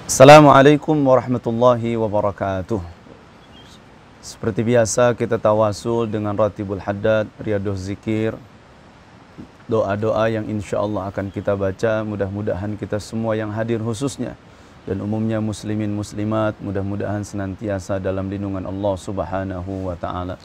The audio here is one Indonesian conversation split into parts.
Assalamualaikum warahmatullahi wabarakatuh. Seperti biasa kita tawasul dengan Ratibul Haddad, Riyadhuz Zikir, doa-doa yang insya Allah akan kita baca. Mudah-mudahan kita semua yang hadir khususnya dan umumnya muslimin muslimat mudah-mudahan senantiasa dalam lindungan Allah Subhanahu wa taala.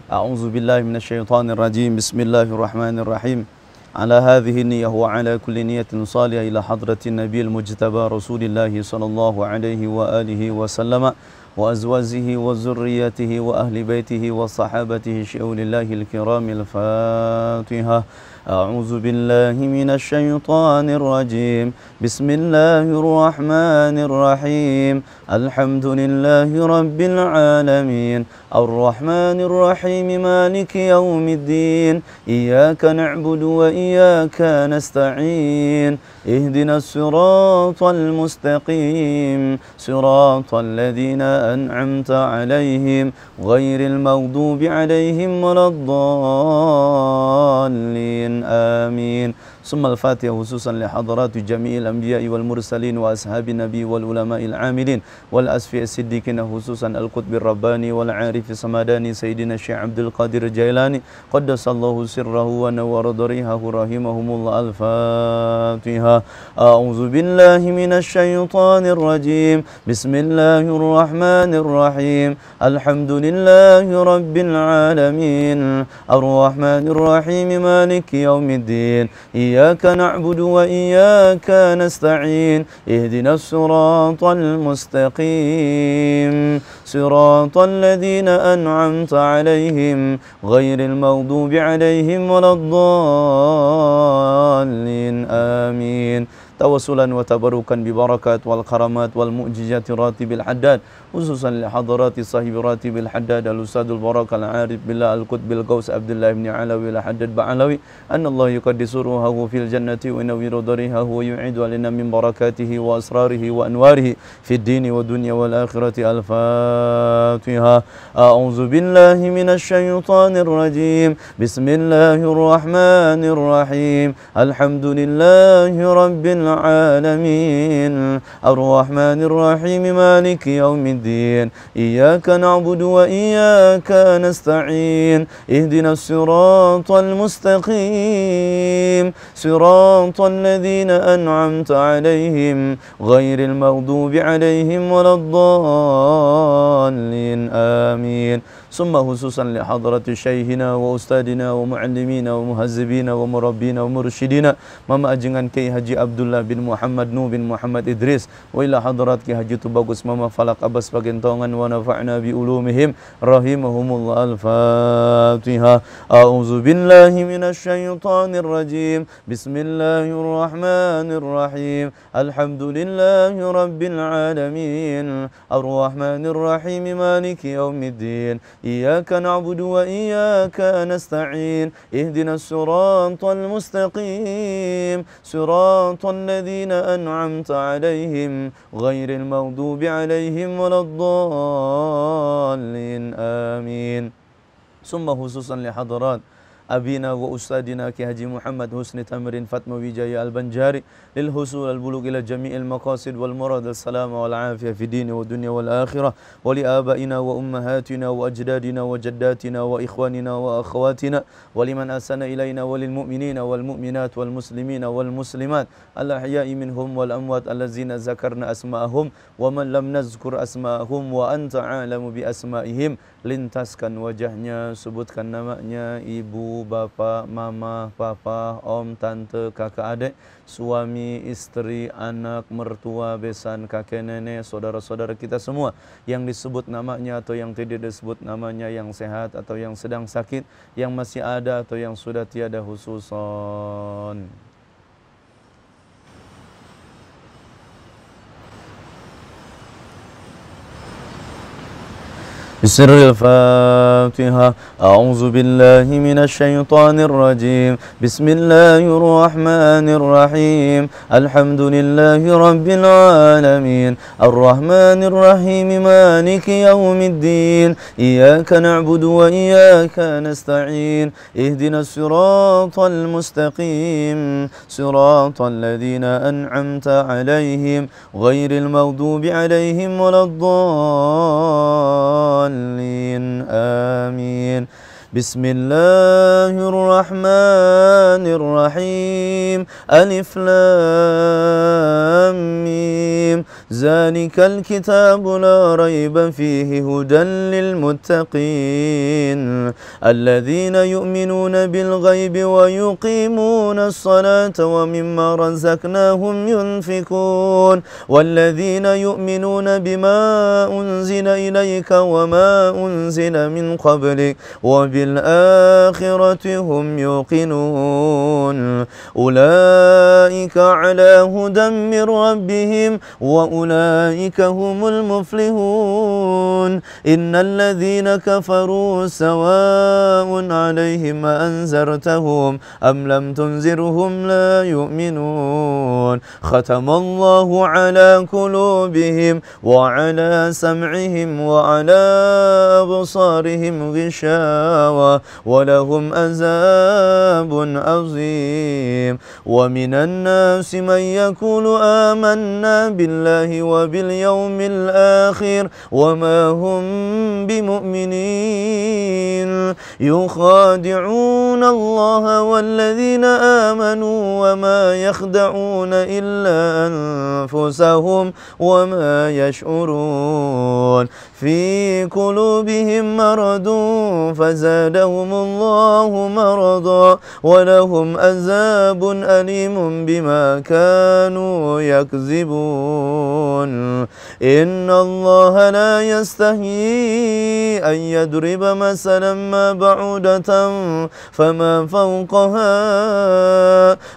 A'udzu billahi minasyaitonir rajim. Bismillahirrahmanirrahim. على هذه النية وعلى كل نية صالحة إلى حضرة النبي المجتبى رسول الله صلى الله عليه وآله وسلم وأزواجه وذريته وأهل بيته وصحابته شؤون الله الكرام. الفاتحة. أعوذ بالله من الشيطان الرجيم. بسم الله الرحمن الرحيم. الحمد لله رب العالمين الرحمن الرحيم مالك يوم الدين إياك نعبد وإياك نستعين اهدنا الصراط المستقيم صراط الذين أنعمت عليهم غير المغضوب عليهم ولا الضالين آمين. ثم الفاتحة خصوصا لحضرات جميع الأنبياء والمرسلين وأصحاب النبي والعلماء العاملين والأصفياء الصديقين خصوصا القطب الرباني والعارف السمداني سيدنا الشيخ عبد القادر الجيلاني قدس الله سره ونور ضريحه رحمهم الله. الفاتحة. أعوذ بالله من الشيطان الرجيم. بسم الله الرحمن الرحيم. الحمد لله رب العالمين الرحمن الرحيم مالك يوم الدين إياك نعبد وإياك نستعين اهدنا الصراط المستقيم صراط الذين أنعمت عليهم غير المغضوب عليهم ولا الضالين آمين. توسلا وتبركا ببركات والكرامات والمعجزات راتب الحداد خصوصا لحضرات صاحب راتب الحداد الأستاذ البركة العارف بالله القطب الغوث عبد الله بن علوي الحداد بعلوي أن الله يقدس روحه في الجنة وينور ضريحه ويعيد علينا من بركاته وأسراره وأنواره في الدين والدنيا والآخرة. الفاتحة. أعوذ بالله من الشيطان الرجيم. بسم الله الرحمن الرحيم. الحمد لله رب العالمين الرحمن الرحيم مالك يوم الدين إياك نعبد وإياك نستعين اهدنا الصراط المستقيم صراط الذين أنعمت عليهم غير المغضوب عليهم ولا الضالين آمين. ثم خصوصا لحضرة شيخنا وأستاذنا ومعلمينا ومهذبينا ومربينا ومرشدينا Mama Ajengan Kiai Haji Abdullah bin Muhammad Nu bin Muhammad Idris wa ila hadrat Kiai Haji Tubagus Mama Falak Abbas Bagentongan wa nafa'na bi ulumihim rahimahumullah. Al-Fatihah. A'udzu billahi minasy syaithanir rajim. Bismillahirrahmanir rahim. Alhamdulillahi rabbil alamin arrahmanir rahim maliki yaumiddin إياك نعبد وإياك نستعين اهدنا الصراط المستقيم صراط الذين أنعمت عليهم غير المغضوب عليهم ولا الضالين آمين. ثم خصوصا لحضرات أبينا وأستاذنا كي حجي محمد حسن تمرين فاطمة وجاي البنجاري للحصول البلوغ إلى جميع المقاصد والمراد السلام والعافية في الدين والدنيا والآخرة ولآبائنا وأمهاتنا وأجدادنا وجداتنا وإخواننا وأخواتنا ولمن أحسن إلينا وللمؤمنين والمؤمنات والمسلمين والمسلمات الأحياء منهم والأموات الذين ذكرنا أسماءهم ومن لم نذكر أسماءهم وأنت عالم بأسمائهم. Lintaskan wajahnya, sebutkan namanya, ibu, bapak, mama, papa, om, tante, kakak, adik, suami, istri, anak, mertua, besan, kakek, nenek, saudara-saudara kita semua yang disebut namanya atau yang tidak disebut namanya, yang sehat atau yang sedang sakit, yang masih ada atau yang sudah tiada khususon. بسر الفاتحة. أعوذ بالله من الشيطان الرجيم. بسم الله الرحمن الرحيم. الحمد لله رب العالمين الرحمن الرحيم مالك يوم الدين إياك نعبد وإياك نستعين اهدنا الصراط المستقيم صراط الذين أنعمت عليهم غير المغضوب عليهم ولا الضالين آمين. بسم الله الرحمن الرحيم ألف لام ميم ذلك الكتاب لا ريب فيه هدى للمتقين الذين يؤمنون بالغيب ويقيمون الصلاة ومما رزقناهم ينفقون والذين يؤمنون بما أنزل إليك وما أنزل من قبلك وبالآخرة هم يوقنون أولئك على هدى من ربهم وأولئك هم المفلحون إن الذين كفروا سواء عليهم أنذرتهم أم لم تنذرهم لا يؤمنون ختم الله على قلوبهم وعلى سمعهم وعلى أبصارهم غشاوة ولهم عذاب عظيم ومن الناس من يقول آمنا بالله وباليوم الآخر وما هم بمؤمنين يخادعون الله والذين آمنوا وما يخدعون إلا أنفسهم وما يشعرون في قلوبهم مرض فزادهم الله مرضا ولهم عذاب أليم بما كانوا يكذبون إن الله لا يستحيي أن يضرب مثلا ما بعودة فما فوقها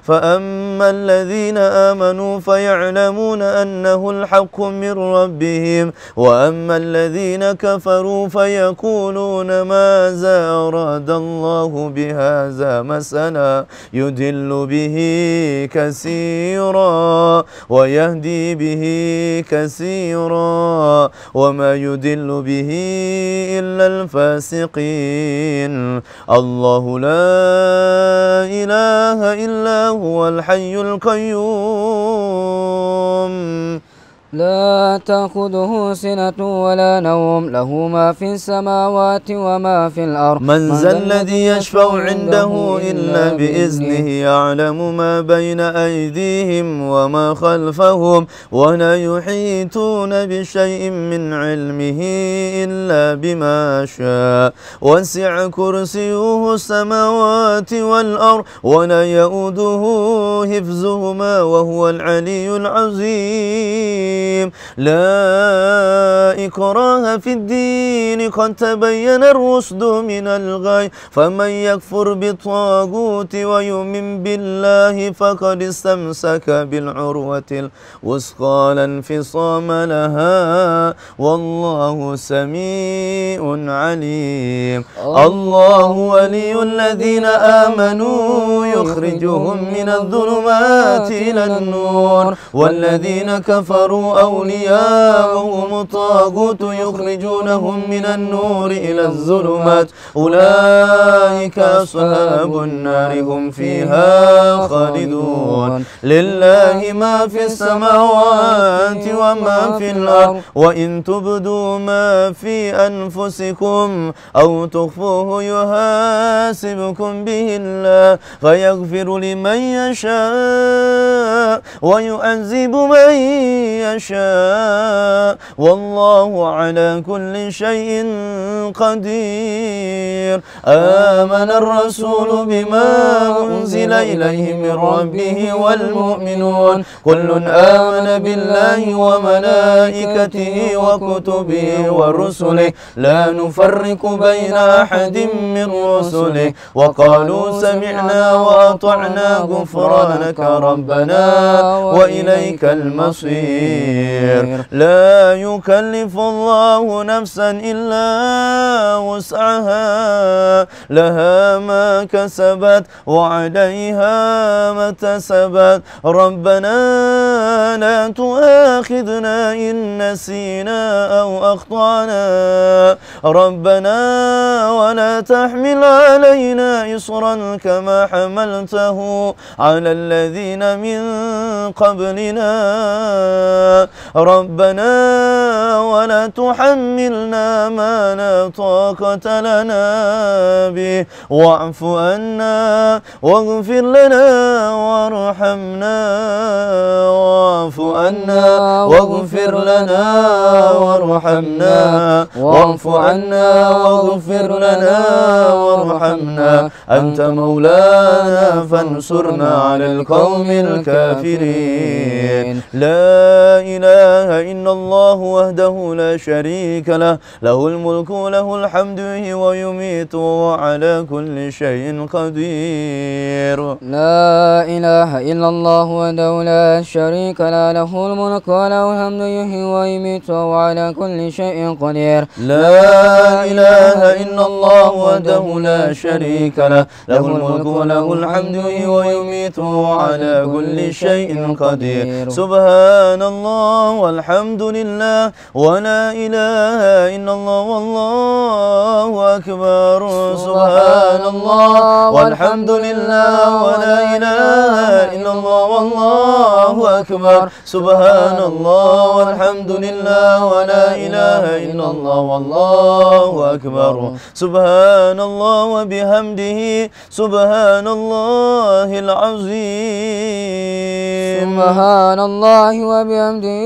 فأما الذين آمنوا فيعلمون أنه الحق من ربهم وأما الذين كفروا فيقولون ماذا أراد الله بهذا مثلا يضل به كثيرا ويهدي به كثيرا وما يضل به إلا الفاسقين الله لا إله إلا هو الحي القيوم لا تأخذه سنة ولا نوم له ما في السماوات وما في الأرض من ذا الذي يشفع عنده إلا بإذنه يعلم ما بين أيديهم وما خلفهم ولا يحيطون بشيء من علمه إلا بما شاء وسع كرسيه السماوات والأرض ولا يؤوده حفظهما وهو العلي العظيم لا إكراه في الدين قد تبين الرشد من الغي فمن يكفر بالطاغوت ويؤمن بالله فقد استمسك بالعروة الوثقى لا انفصام لها والله سميع عليم الله ولي الذين آمنوا يخرجهم من الظلمات إلى النور والذين كفروا أولياءهم الطاغوت يخرجونهم من النور إلى الظلمات أولئك أصحاب النار هم فيها خالدون لله ما في السماوات وما في الأرض وإن تبدوا ما في أنفسكم أو تخفوه يحاسبكم به الله فيغفر لمن يشاء ويعذب من يشاء والله على كل شيء قدير آمن الرسول بما أنزل إليه من ربه والمؤمنون كل آمن بالله وملائكته وكتبه ورسله لا نفرق بين أحد من رسله وقالوا سمعنا وأطعنا غفرانك ربنا وإليك المصير قدير لا يكلف الله نفسا إلا وسعها لها ما كسبت وعليها ما اكتسبت ربنا لا تؤاخذنا إن نسينا أو أخطأنا ربنا ولا تحمل علينا إصرا كما حملته على الذين من قبلنا ربنا ولا تحملنا ما لا طاقة لنا به واعف عنا واغفر لنا وارحمنا واعف عنا واغفر لنا وارحمنا واعف عنا واغفر لنا وارحمنا أنت مولانا فانصرنا على القوم الكافرين لا إله إلا الله وحده لا شريك له له الملك وله الحمد ويميت وعلى كل شيء قدير لا إله إلا الله وحده لا شريك له له الملك وله الحمد يحيي ويميت وعلى كل شيء قدير لا إله إلا الله وحده لا شريك له له الملك وله الحمد ويميت وعلى كل شيء قدير سبحان الله والحمد لله ولا إله إلا الله والله أكبر سبحان الله والحمد لله ولا إله إلا الله والله أكبر سبحان الله والحمد لله ولا إله إلا الله والله أكبر سبحان الله وبحمده سبحان الله العظيم سبحان الله وبحمده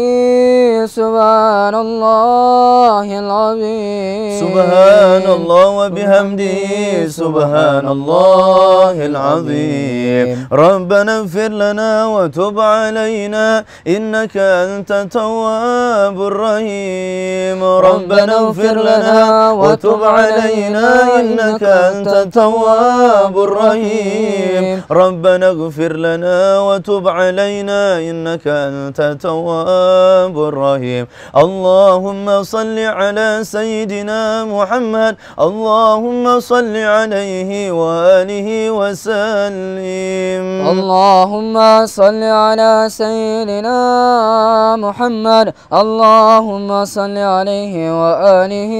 سبحان الله العظيم سبحان الله وبحمده سبحان الله العظيم ربنا اغفر لنا وتب علينا إنك أنت التواب الرحيم ربنا اغفر لنا وتب علينا إنك أنت التواب الرحيم ربنا اغفر لنا وتب علينا إنك أنت التواب الرحيم اللهم صل على سيدنا محمد اللهم صل عليه وآله وسلم اللهم صل على سيدنا محمد اللهم صل عليه وآله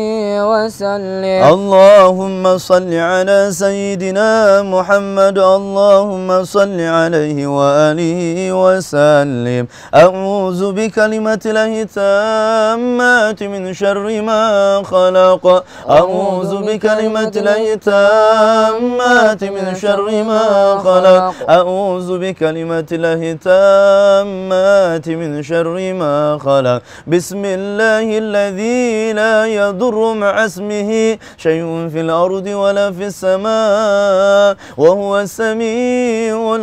وسلم اللهم صل على سيدنا محمد اللهم صل عليه وآله وسلم أعوذ بكلمة الله التامات من شر ما خلق أعوذ بكلمة الله التامات من شر ما خلق أعوذ بكلمة الله التامات من شر ما خلق بسم الله الذي لا يضر مع اسمه شيء في الأرض ولا في السماء وهو السميع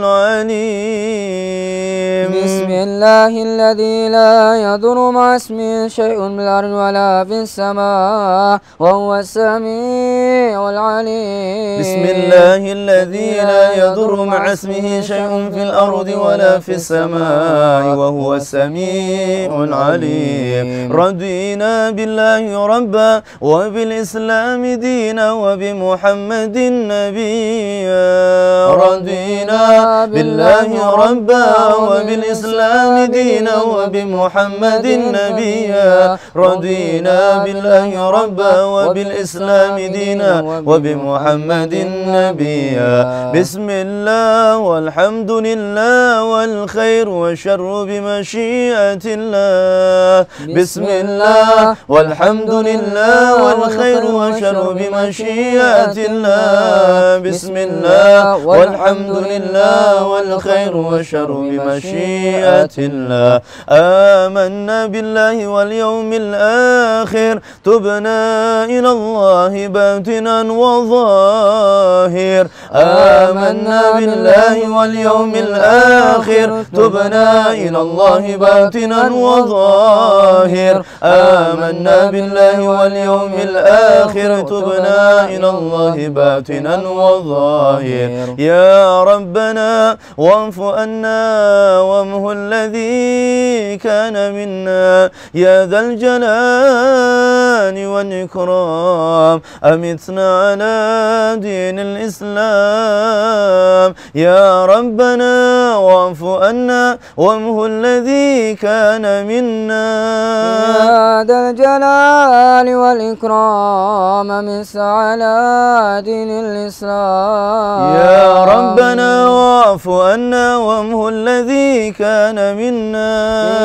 العليم بسم الله الذي لا يضر مع اسمه شيء في الأرض ولا في السماء وهو السميع العليم بسم الله الذي لا يضر مع اسمه شيء في الأرض ولا في السماء وهو السميع العليم رضينا بالله ربا وبالإسلام دينا وبمحمد نبيا رضينا بالله ربا وبالإسلام دينا وبمحمد نبيا رضينا بالله ربا وبالإسلام دينا وبمحمد نبيا بسم الله والحمد لله والخير والشر بمشيئة الله بسم الله والحمد لله والخير والشر بمشيئة الله بسم الله والحمد لله والخير والشر بمشيئة الله آمنا بالله واليوم الآخر تبنا إلى الله باطنا وظاهر آمنا بالله واليوم الآخر تبنا إلى الله باطنا وظاهر آمنا بالله واليوم الآخر تبنا إلى الله باطنا وظاهر يا ربنا واعف عنا وامه الذي الذي كان منا يا ذا الجلال والإكرام أمتنا على دين الإسلام يا ربنا واعف عنا وامه الذي كان منا يا ذا الجلال والإكرام أمس على دين الإسلام يا ربنا واعف عنا وامه الذي كان منا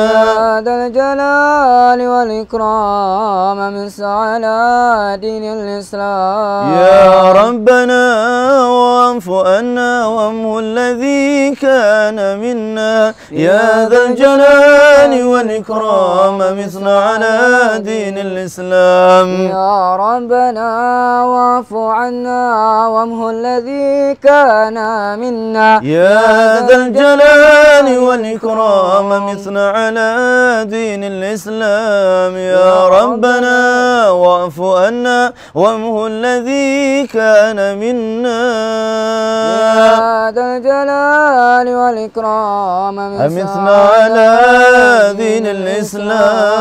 يا ذا الجلال والإكرام أمس على دين الإسلام يا ربنا واعف عنا وامه الذي كان منا يا ذا الجلال والإكرام أمتنا على دين الإسلام يا ربنا واعف عنا وامه الذي كان منا يا ذا الجلال والإكرام أمتنا على دين الإسلام يا ربنا واعف عنا وامه الذي كان منا يا ذا الجلال والإكرام أمتنا على دين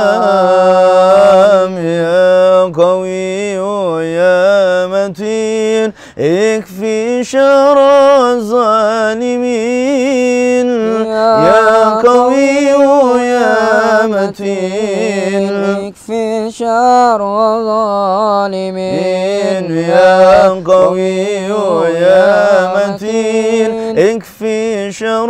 الإسلام يا قوي يا متين اكفي شر الظالمين يا قوي يا متين اكفي شر الظالمين يا قوي يا متين اكفي شر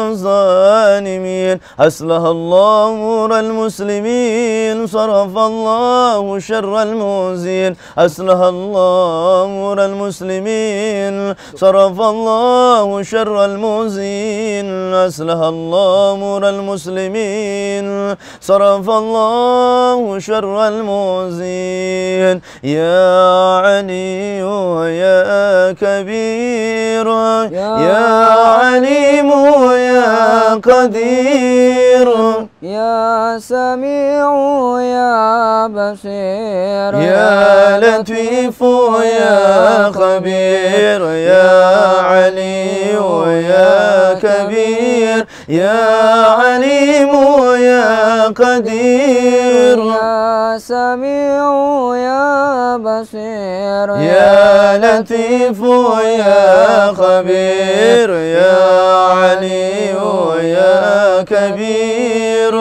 الظالمين أصلح الله أمور المسلمين صرف الله شر المؤذين أصلح الله أمور المسلمين صرف الله شر المؤذين أصلح الله أمور المسلمين صرف الله شر المؤذين يا علي يا كبير يا عليم يا قدير يا سميع يا بصير يا لطيف يا خبير يا علي يا كبير يا عليم يا قدير يا سميع يا بصير يا لطيف يا خبير يا علي يا كبير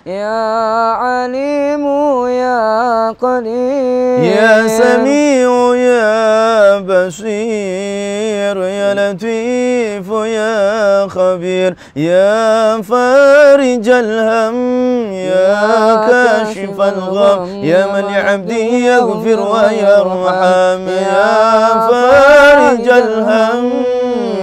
يا عليم يا قدير يا سميع يا بصير يا لطيف يا خبير يا فارج الهم يا كاشف الغم يا من لعبده يغفر ويرحم يا فارج الهم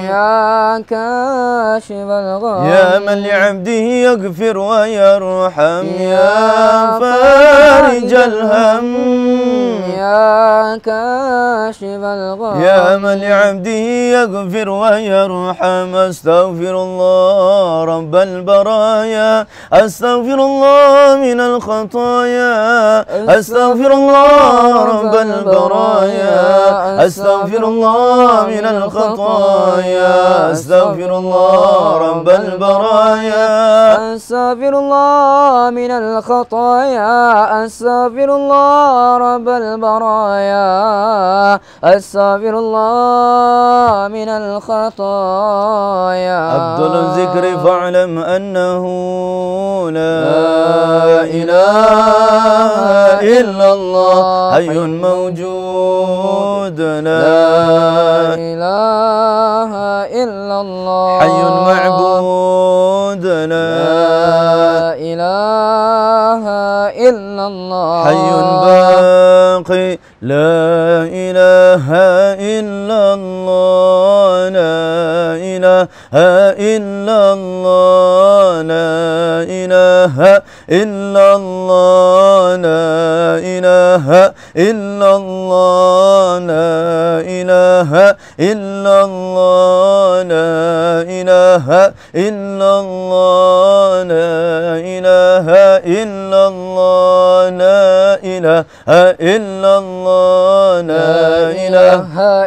يا كاشف الغم يا من لعبده يغفر ويرحم يا فارج الهم يا كاشف الغم يا من لعبده يغفر ويرحم أستغفر الله رب البرايا أستغفر الله من الخطايا أستغفر الله رب البرايا أستغفر الله من الخطايا أستغفر الله رب البرايا أستغفر الله من الخطايا أستغفر الله رب البرايا أستغفر الله من الخطايا أفضل الذكر فاعلم أنه لا إله إلا الله حي موجود لا إله إلا الله حي معبود لا إله إلا الله حي باقي لا إله إلا الله لا إله إلا الله لا إله إلا الله لا إله إلا الله لا إله إلا الله لا إله إلا الله لا إله إلا الله لا إله إلا الله لا إله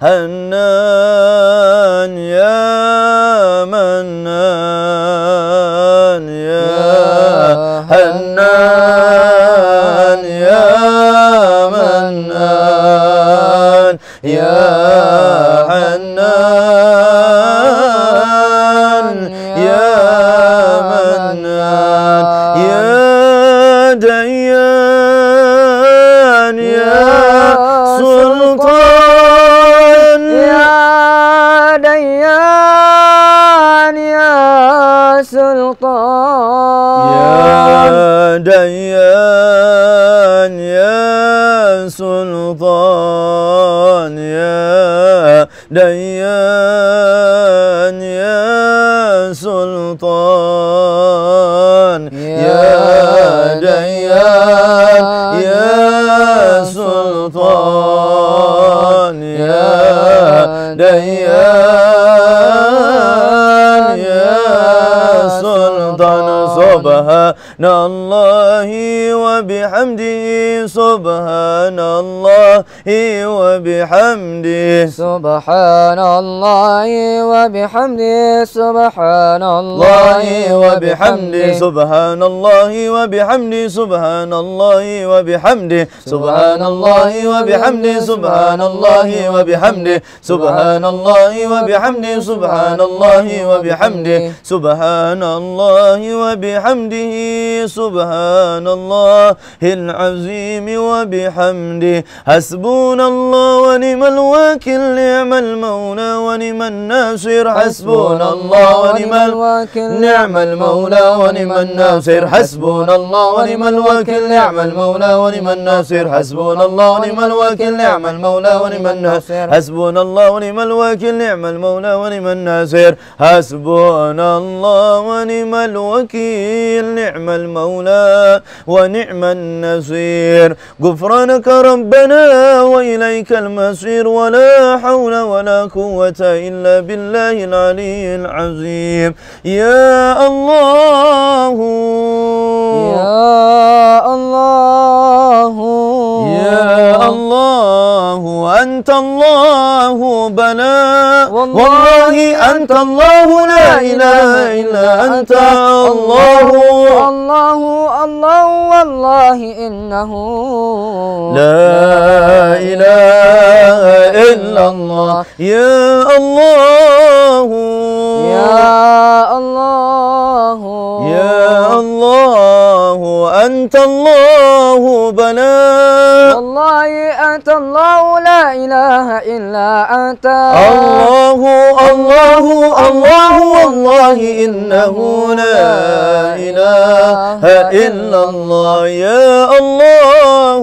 Hannan ya Mannan ya Hannan ya Mannan ya Hannan ya Mannan ya Dayyan ya Sultan ya Dayyan ya Sultan ya Dayyan ya Sultan ya Dayyan ya Sultan ya Dayyan ya Sultan ya Dayyan ya Sultan Subhanallahi wa bihamdihi Subhanallahi wa bihamdihi Subhanallahi wa bihamdihi Subhanallahi wa bihamdihi Subhanallahi wa bihamdihi Subhanallahi wa bihamdihi Subhanallahi wa bihamdihi Subhanallahi wa bihamdihi Subhanallahi wa bihamdihi Subhanallahi wa bihamdihi Subhanallahi wa bihamdihi Subhanallahil azim wa bihamdihi Hasbunallah wa ni'mal wakil ni'mal maula wa ni'man nasir Hasbunallah wa ni'mal wakil ni'mal maula wa ni'man nasir Hasbunallah wa ni'mal wakil ni'mal maula wa ni'man nasir Hasbunallah wa ni'mal wakil ni'mal maula wa ni'man nasir Hasbunallah wa ni'mal wakil ni'mal maula wa ni'man nasir Hasbunallah wa ni'mal wakil ni'mal maula wa ni'man nasir غفرانك ربنا وإليك المصير ولا حول ولا قوة إلا بالله العلي العظيم يا الله يا الله يا الله أنت الله بلا والله أنت الله لا إله إلا أنت الله الله الله والله إنه لا إله إلا الله يا الله يا الله يا الله أنت الله بلا والله أنت الله لا إله إلا أنت الله الله الله والله إنه لا إله إلا الله يا الله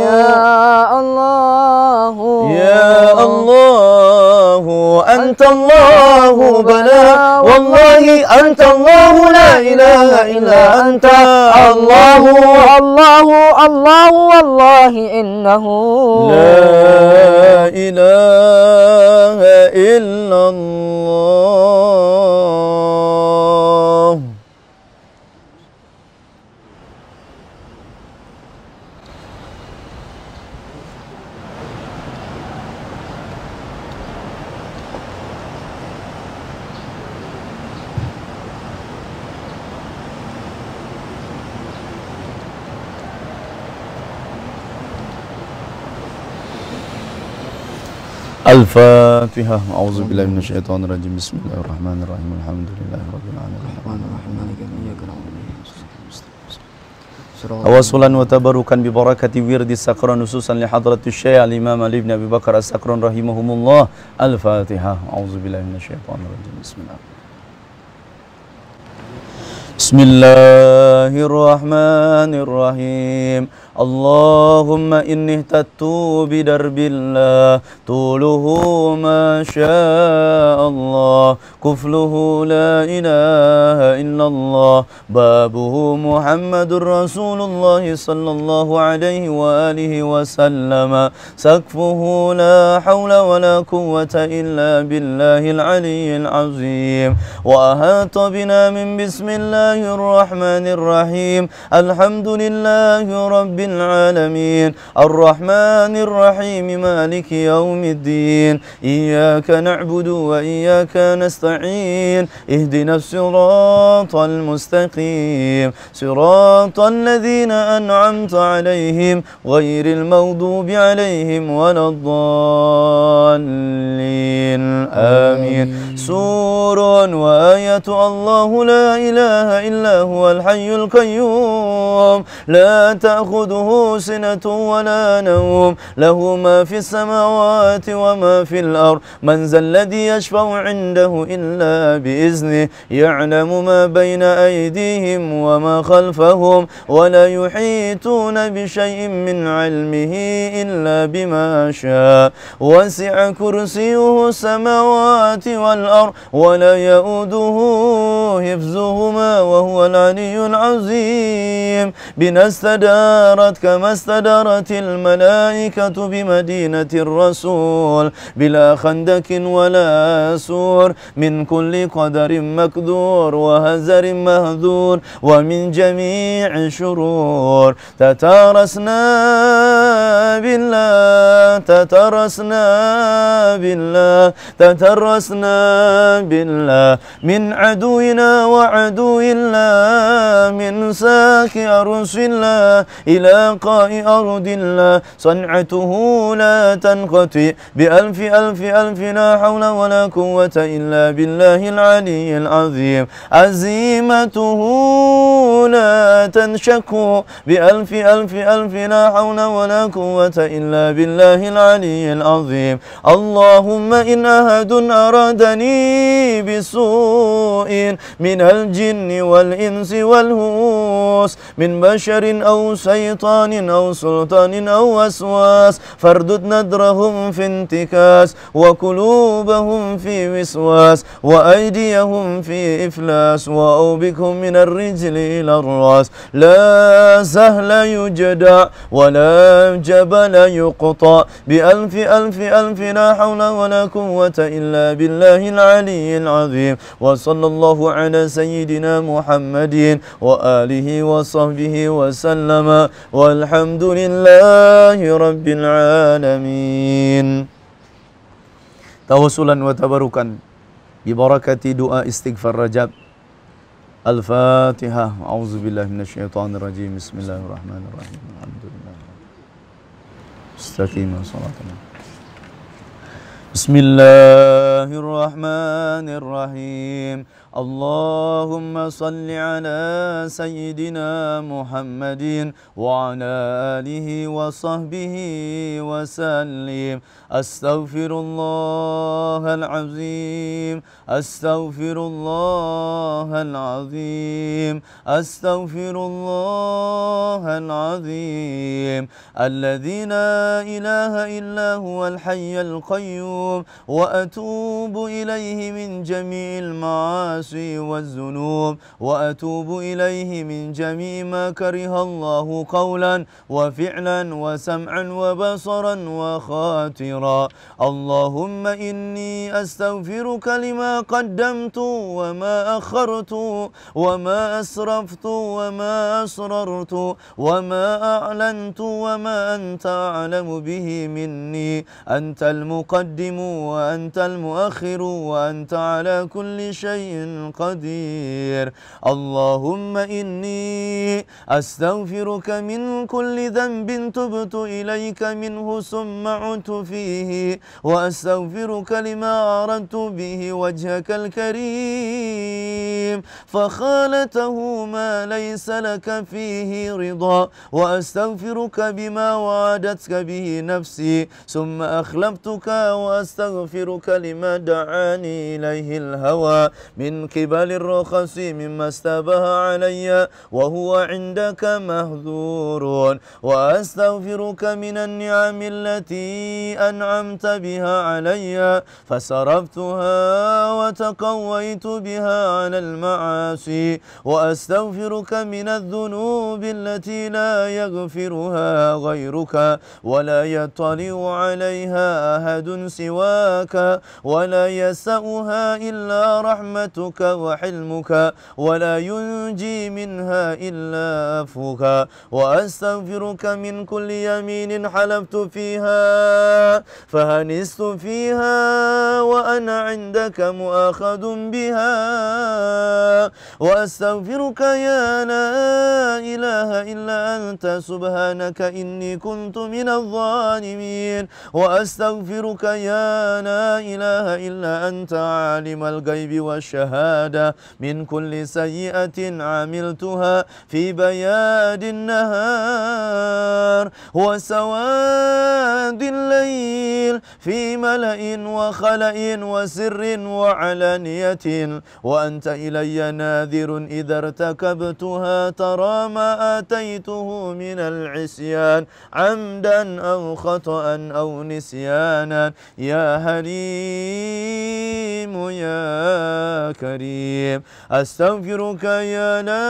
يا الله يا الله أنت الله بلا والله أنت الله لا إله إلا أنت الله الله الله والله إنه لا إله إلا الله الفاتحة أعوذ بالله من الشيطان الرجيم بسم الله الرحمن الرحيم الحمد لله رب العالمين توسلا وتبركا ببركة ورد السكران نصوصا لحضرة الشيخ الإمام علي بن أبي بكر السكران رحمهم الله الفاتحة أعوذ بالله من الشيطان الرجيم بسم الله بسم الله الرحمن الرحيم اللهم إني اهتدت بدرب الله طوله ما شاء الله كفله لا إله إلا الله بابه محمد رسول الله صلى الله عليه وآله وسلم سقفه لا حول ولا قوة إلا بالله العلي العظيم وأحاط بنا من بسم الله الرحمن الرحيم الحمد لله رب العالمين الرحمن الرحيم مالك يوم الدين إياك نعبد وإياك نستعين اهدنا الصراط المستقيم صراط الذين أنعمت عليهم غير المغضوب عليهم ولا الضالين آمين سور وآية الله لا إله إلا هو الحي القيوم لا تأخذه سنة ولا نوم له ما في السماوات وما في الأرض من ذا الذي يشفع عنده إلا بإذنه يعلم ما بين أيديهم وما خلفهم ولا يحيطون بشيء من علمه إلا بما شاء وسع كرسيه السماوات والأرض ولا يؤوده حفظهما وهو العلي العظيم بنا استدارت كما استدارت الملائكة بمدينة الرسول بلا خندق ولا سور من كل قدر مقدور وهزر مهذور ومن جميع شرور تتارسنا بالله من عدونا وعدو الله من ساك أرس الله إلى قاء أرض الله صنعته لا تنقطع بألف ألف ألف لا حول ولا قوة إلا بالله العلي العظيم عزيمته لا تنشك بألف ألف ألف لا حول ولا قوة إلا بالله العلي العظيم اللهم إن أحد أرادني بسوء من الجن والإنس والهوس من بشر أو شيطان أو سلطان أو وسواس فاردد نذرهم في انتكاس وقلوبهم في وسواس وأيديهم في إفلاس وأوبكهم من الرجل إلى الرأس لا سهل يجدع ولا جبل يقطع بألف ألف ألف لا حول ولا قوة إلا بالله العلي العظيم وصلى الله على سيدنا محمد وآله وصحبه وسلم والحمد لله رب العالمين توسلا وتبركا ببركة دعاء استغفار رجب الفاتحة أعوذ بالله من الشيطان الرجيم بسم الله الرحمن الرحيم الحمد لله استقيموا صلاتنا بسم الله الرحمن الرحيم اللهم صل على سيدنا محمد وعلى آله وصحبه وسلم أستغفر الله العظيم أستغفر الله العظيم أستغفر الله العظيم الذي لا إله إلا هو الحي القيوم وأتوب إليه من جميع المعاصي والذنوب وأتوب إليه من جميع ما كره الله قولا وفعلا وسمعا وبصرا وخاطرا اللهم إني أستغفرك لما قدمت وما أخرت وما أسرفت وما أسررت وما أعلنت وما أنت أعلم به مني أنت المقدم وأنت المؤخر وأنت على كل شيء قدير اللهم إني أستغفرك من كل ذنب تبت إليك منه ثم عدت فيه وأستغفرك لما أردت به وجهك الكريم فخالته ما ليس لك فيه رضا وأستغفرك بما وعدتك به نفسي ثم أخلفتك وأستغفرك لما دعاني إليه الهوى من قبل الرخص مما استبه علي وهو عندك مهذور وأستغفرك من النعم التي أنعمت بها علي فصرفتها وتقويت بها على المعاصي وأستغفرك من الذنوب التي لا يغفرها غيرك ولا يطلع عليها أحد سواك ولا يسعها إلا رحمتك وحلمك ولا ينجي منها إلا عفوك وأستغفرك من كل يمين حلفت فيها فهنست فيها وأنا عندك مؤاخذ بها وأستغفرك يا لا إله إلا أنت سبحانك إني كنت من الظالمين وأستغفرك يا لا إله إلا أنت عالم الغيب والشهادة من كل سيئة عملتها في بياد النهار وسواد الليل في ملأ وخلأ وسر وعلانية وأنت إلي ناذر إذا ارتكبتها ترى ما آتيته من العصيان عمدا أو خطأ أو نسيانا يا حليم يا كريم أستغفرك يا لا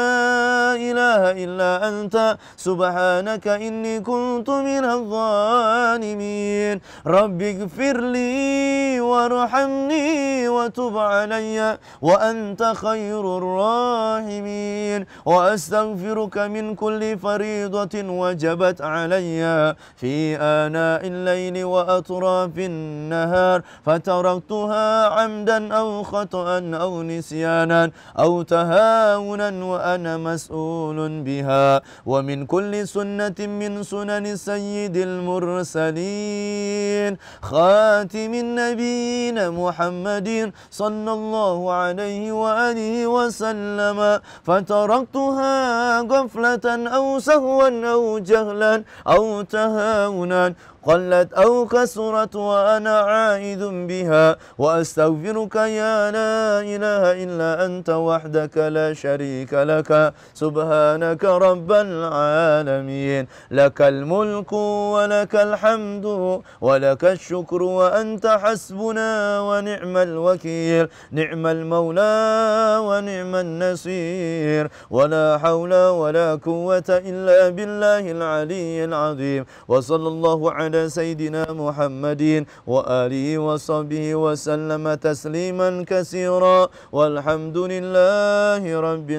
إله إلا أنت سبحانك إني كنت من الظالمين رب اغفر لي وارحمني وتب علي وأنت خير الراحمين وأستغفرك من كل فريضة وجبت علي في آناء الليل وأطراف النهار فتركتها عمدا أو خطأ أو نسيانا أو تهاونا وأنا مسؤول بها ومن كل سنة من سنن سيد المرسلين خاتم النبيين محمد صلى الله عليه وآله وسلم فتركتها غفلة أو سهوا أو جهلا أو تهاونا قلت أو كسرت وأنا عائد بها وأستغفرك يا لا إله إلا أنت وحدك لا شريك لك سبحانك رب العالمين لك الملك ولك الحمد ولك الشكر وأنت حسبنا ونعم الوكيل نعم المولى ونعم النصير ولا حول ولا قوة إلا بالله العلي العظيم وصلى الله على سيدنا محمد وآله وصحبه وسلم تسليما كثيرا والحمد لله رب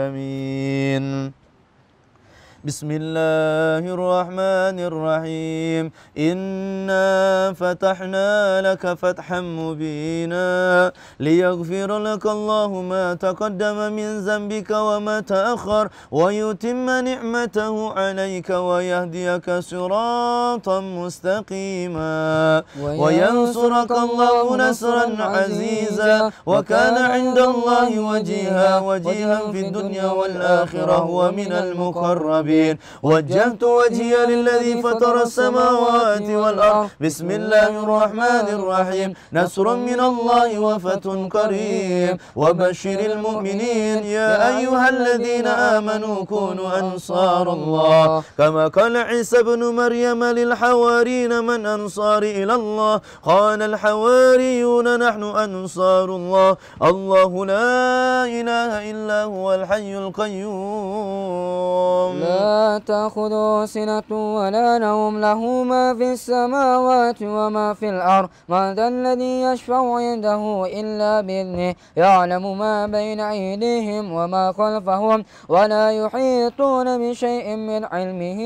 العالمين بسم الله الرحمن الرحيم إنا فتحنا لك فتحا مبينا ليغفر لك الله ما تقدم من ذنبك وما تأخر ويتم نعمته عليك ويهديك صراطا مستقيما وينصرك الله نصرا عزيزا وكان عند الله وجيها في الدنيا والآخرة ومن المقربين وجهت وجهي للذي فطر السماوات والأرض بسم الله الرحمن الرحيم نصر من الله وفتح قريب وبشر المؤمنين يا أيها الذين آمنوا كونوا أنصار الله كما قال عيسى بن مريم للحوارين من أنصار إلى الله قال الحواريون نحن أنصار الله الله لا إله إلا هو الحي القيوم لا تأخذه سنة ولا نوم له ما في السماوات وما في الأرض من ذا الذي يشفع عنده إلا بإذنه يعلم ما بين أيديهم وما خلفهم ولا يحيطون بشيء من علمه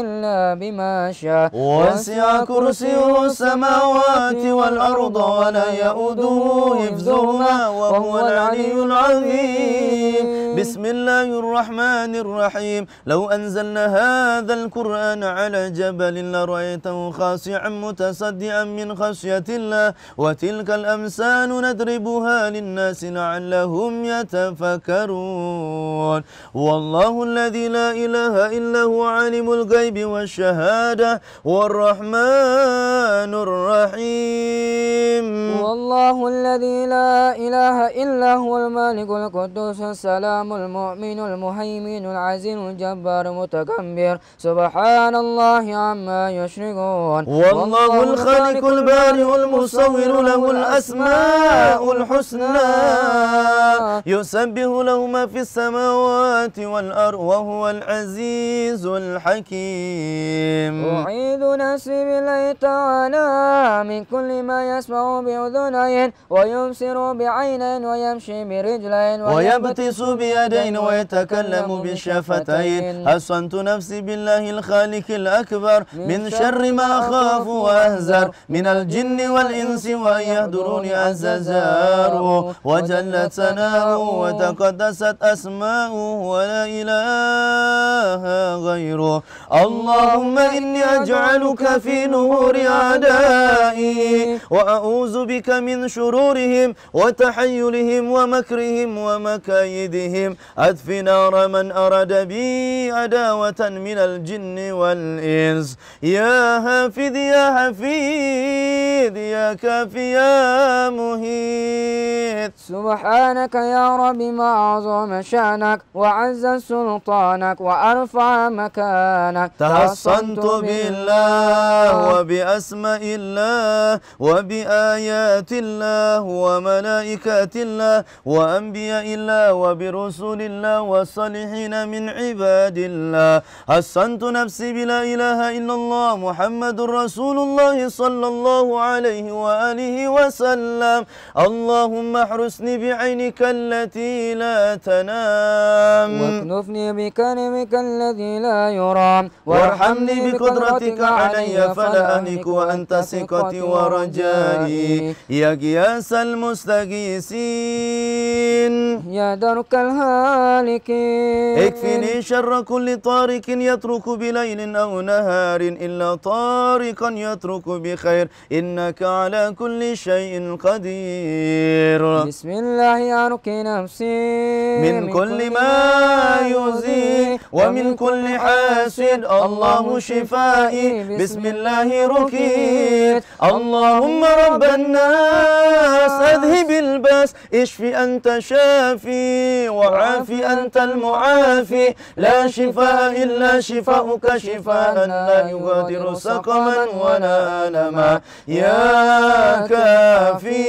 إلا بما شاء وسع كرسيه السماوات والأرض ولا يؤوده حفظهما وهو العلي العظيم بسم الله الرحمن الرحيم لو أنزلنا هذا القرآن على جبل لرأيته خاشعا متصدعا من خشية الله وتلك الأمثال نضربها للناس لعلهم يتفكرون والله الذي لا إله إلا هو عالم الغيب والشهادة والرحمن الرحيم والله الله الذي لا إله إلا هو الملك القدوس السلام المؤمن المهيمن العزيز الجبار المتكبر سبحان الله عما يشركون والله الخالق البارئ المصور له الأسماء الحسنى يسبح له ما في السماوات والأرض وهو العزيز الحكيم. أعيذ نفسي بالله تعالى من كل ما يسمع بأذنين ويبصر بعينين ويمشي برجلين ويبطس بيدين ويتكلم بالشفتين. حصنت نفسي بالله الخالق الأكبر من شر ما أخاف وأهزر من الجن والإنس وأن يهدروني عز جاره وجلت ثناؤه وتقدست أسماؤه ولا إله غيره. اللهم إني أجعلك في نهور أعدائي وأعوذ بك من شرورهم وتحيلهم ومكرهم ومكايدهم. أدف نار من أراد بي عداوة من الجن والإنس. يا حافظ يا حفيظ يا كافي يا مهيد. سبحانك يا رب ما أعظم شأنك وعز سلطانك وأرفع مكانك. تحصنت بالله وبأسماء الله وبآيات الله وملائكة الله وأنبياء الله وبرسول الله والصالحين من عباد الله. حصنت نفسي بلا إله إلا الله محمد رسول الله صلى الله عليه وآله وسلم. اللهم احرسني بعينك التي لا تنام واكنفني بكلمك الذي لا يرام وارحمني بقدرتك علي فلا أهلك وأنت ثقتي ورجائي. يا غياث المستغيثين يا درك الهالكين اكفني شر كل طارق يترك بليل أو نهار إلا طارقا يترك بخير إنك على كل شيء قدير. بسم الله أرقي نفسي من كل ما يؤذي ومن كل حاسد الله شفائي بسم الله رقيت. اللهم رب الناس أذهب الباس اشفي أنت شافي وعافي أنت المعافي. لا شفاء إلا شفاؤك شفاء لا يغادر سقما ولا ألما. يا كافي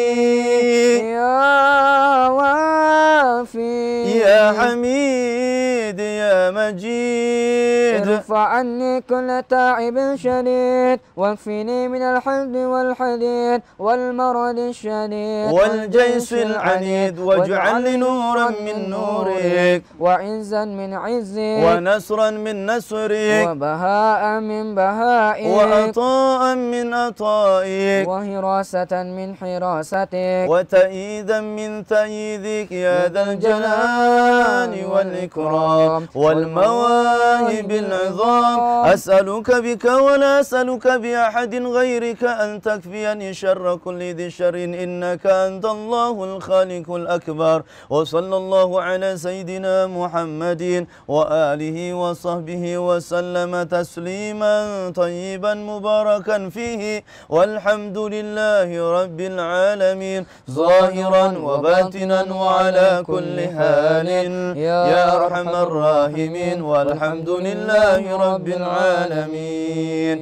يا وافي يا حميد يا مجيد. ارفع عني كل تعب شديد واكفني من الحزن والحديد والمرض الشديد والجيش العنيد واجعل لي نورا من نورك وعزا من عزك ونصرا من نصرك وبهاء من بهائك وعطاء من عطائك وحراسة من حراستك وتأييدا من تأييدك يا ذا الجلال والإكرام والمواهب العظام. أسألك بك ولا أسألك بأحد غيرك أن تكفيني شر كل ذي شر إنك أنت الله الخالق الأكبر. وصلى الله على سيدنا محمد وآله وصحبه وسلم تسليما طيبا مباركا فيه والحمد لله رب العالمين ظاهرا وباطنا وعلى كل حال يا أرحم الراحمين والحمد لله رب العالمين.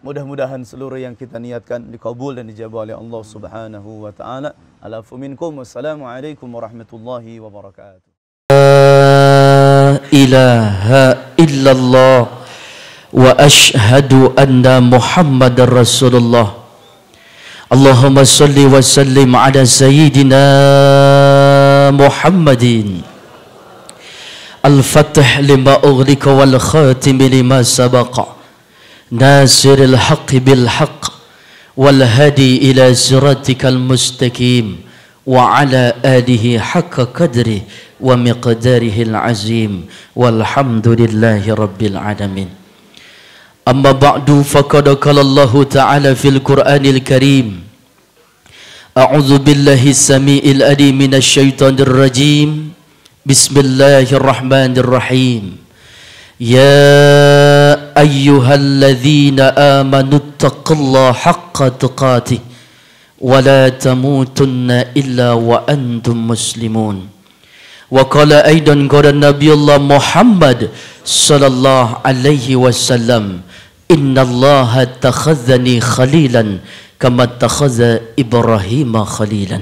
Mudah-mudahan seluruh yang kita niatkan dikabul dan dijabah oleh Allah Subhanahu wa taala. Alafu minkum. Wassalamualaikum warahmatullahi wabarakatuh. La ilaha illallah wa ashhadu anna Muhammadar Rasulullah. Allahumma salli wa sallim ala sayyidina Muhammadin al-fath lima ughliqa wal khatim lima sabaqa nasiril haqqi bil haqq wal hadi ila siratikal mustaqim wa ala alihi haqqa qadri wa miqdarihil azim walhamdulillahi rabbil alamin. Amma ba'du, faqad qala Allah ta'ala fil Qur'anil Karim. A'udzu billahi samiil alim minasy syaithanir rajim. Bismillahirrahmanirrahim. Ya ayyuhalladzina amanu taqullaha haqqa tuqatih ولا تموتن إلا وأنتم مسلمون. وقال أيضا قال النبي الله محمد صلى الله عليه وسلم إن الله اتخذني خليلا كما اتخذ إبراهيم خليلا.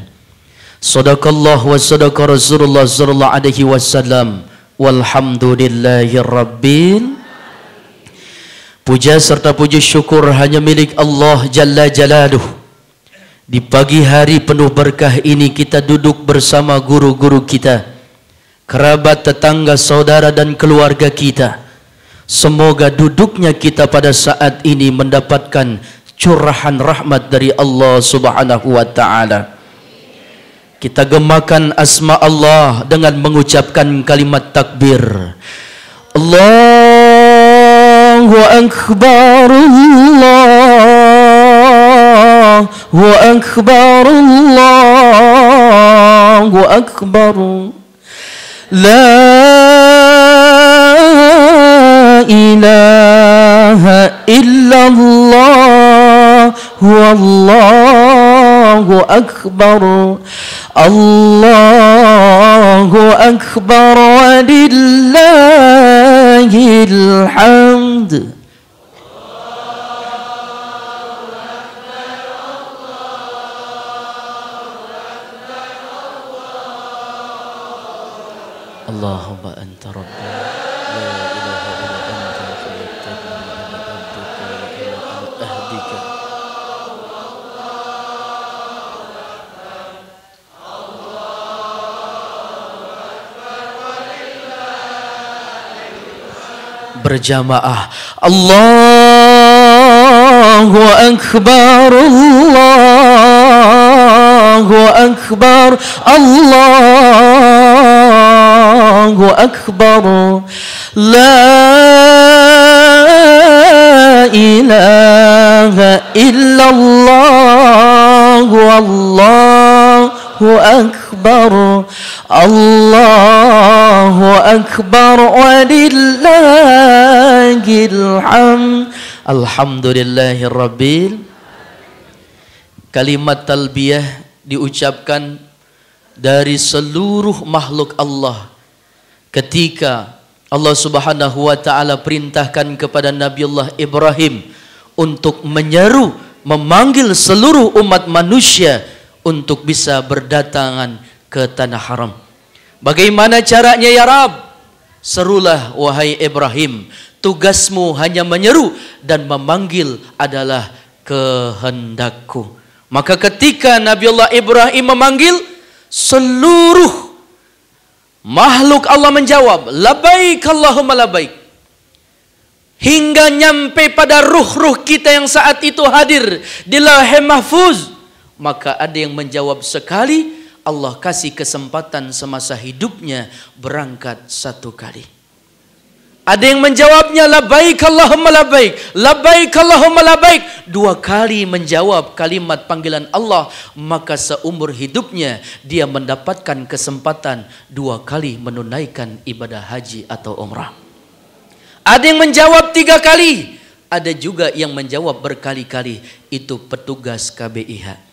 صدق الله وصدق رسول الله صلى الله عليه وسلم والحمد لله rabbil. Puja serta puji syukur hanya milik Allah Jalla Jalaluh. Di pagi hari penuh berkah ini kita duduk bersama guru-guru kita, kerabat, tetangga, saudara dan keluarga kita. Semoga duduknya kita pada saat ini mendapatkan curahan rahmat dari Allah Subhanahu wa taala. Kita gemakan asma Allah dengan mengucapkan kalimat takbir. Allahu Akbar, Allahu Akbar, Allahu Akbar. La ilaha illallah, wallahu akbar. Allahu akbar walillahil hamd. Allahumma anta rabbi la ilaha illa anta khalaqtani wa ana abduka wa ana ahdika. Berjamaah Allahu akbar, Allahu akbar, Allahu akbar. La ilaha illallah, wallahu akbar. Allahu akbar walillahil hamd. Alhamdulillahirabbil. Kalimat talbiyah diucapkan dari seluruh makhluk Allah ketika Allah Subhanahu wa taala perintahkan kepada Nabiullah Ibrahim untuk menyeru, memanggil seluruh umat manusia untuk bisa berdatangan ke tanah haram. Bagaimana caranya ya Rab? Serulah wahai Ibrahim, tugasmu hanya menyeru dan memanggil adalah kehendakku. Maka ketika Nabiullah Ibrahim memanggil, seluruh makhluk Allah menjawab, labbaik Allahumma labbaik. Hingga nyampe pada ruh-ruh kita yang saat itu hadir di Lauh Mahfuz. Maka ada yang menjawab sekali, Allah kasih kesempatan semasa hidupnya berangkat satu kali. Ada yang menjawabnya labbaik Allahumma labbaik, labbaik Allahumma labbaik. Dua kali menjawab kalimat panggilan Allah, maka seumur hidupnya dia mendapatkan kesempatan dua kali menunaikan ibadah haji atau umrah. Ada yang menjawab tiga kali, ada juga yang menjawab berkali-kali. Itu petugas KBIH.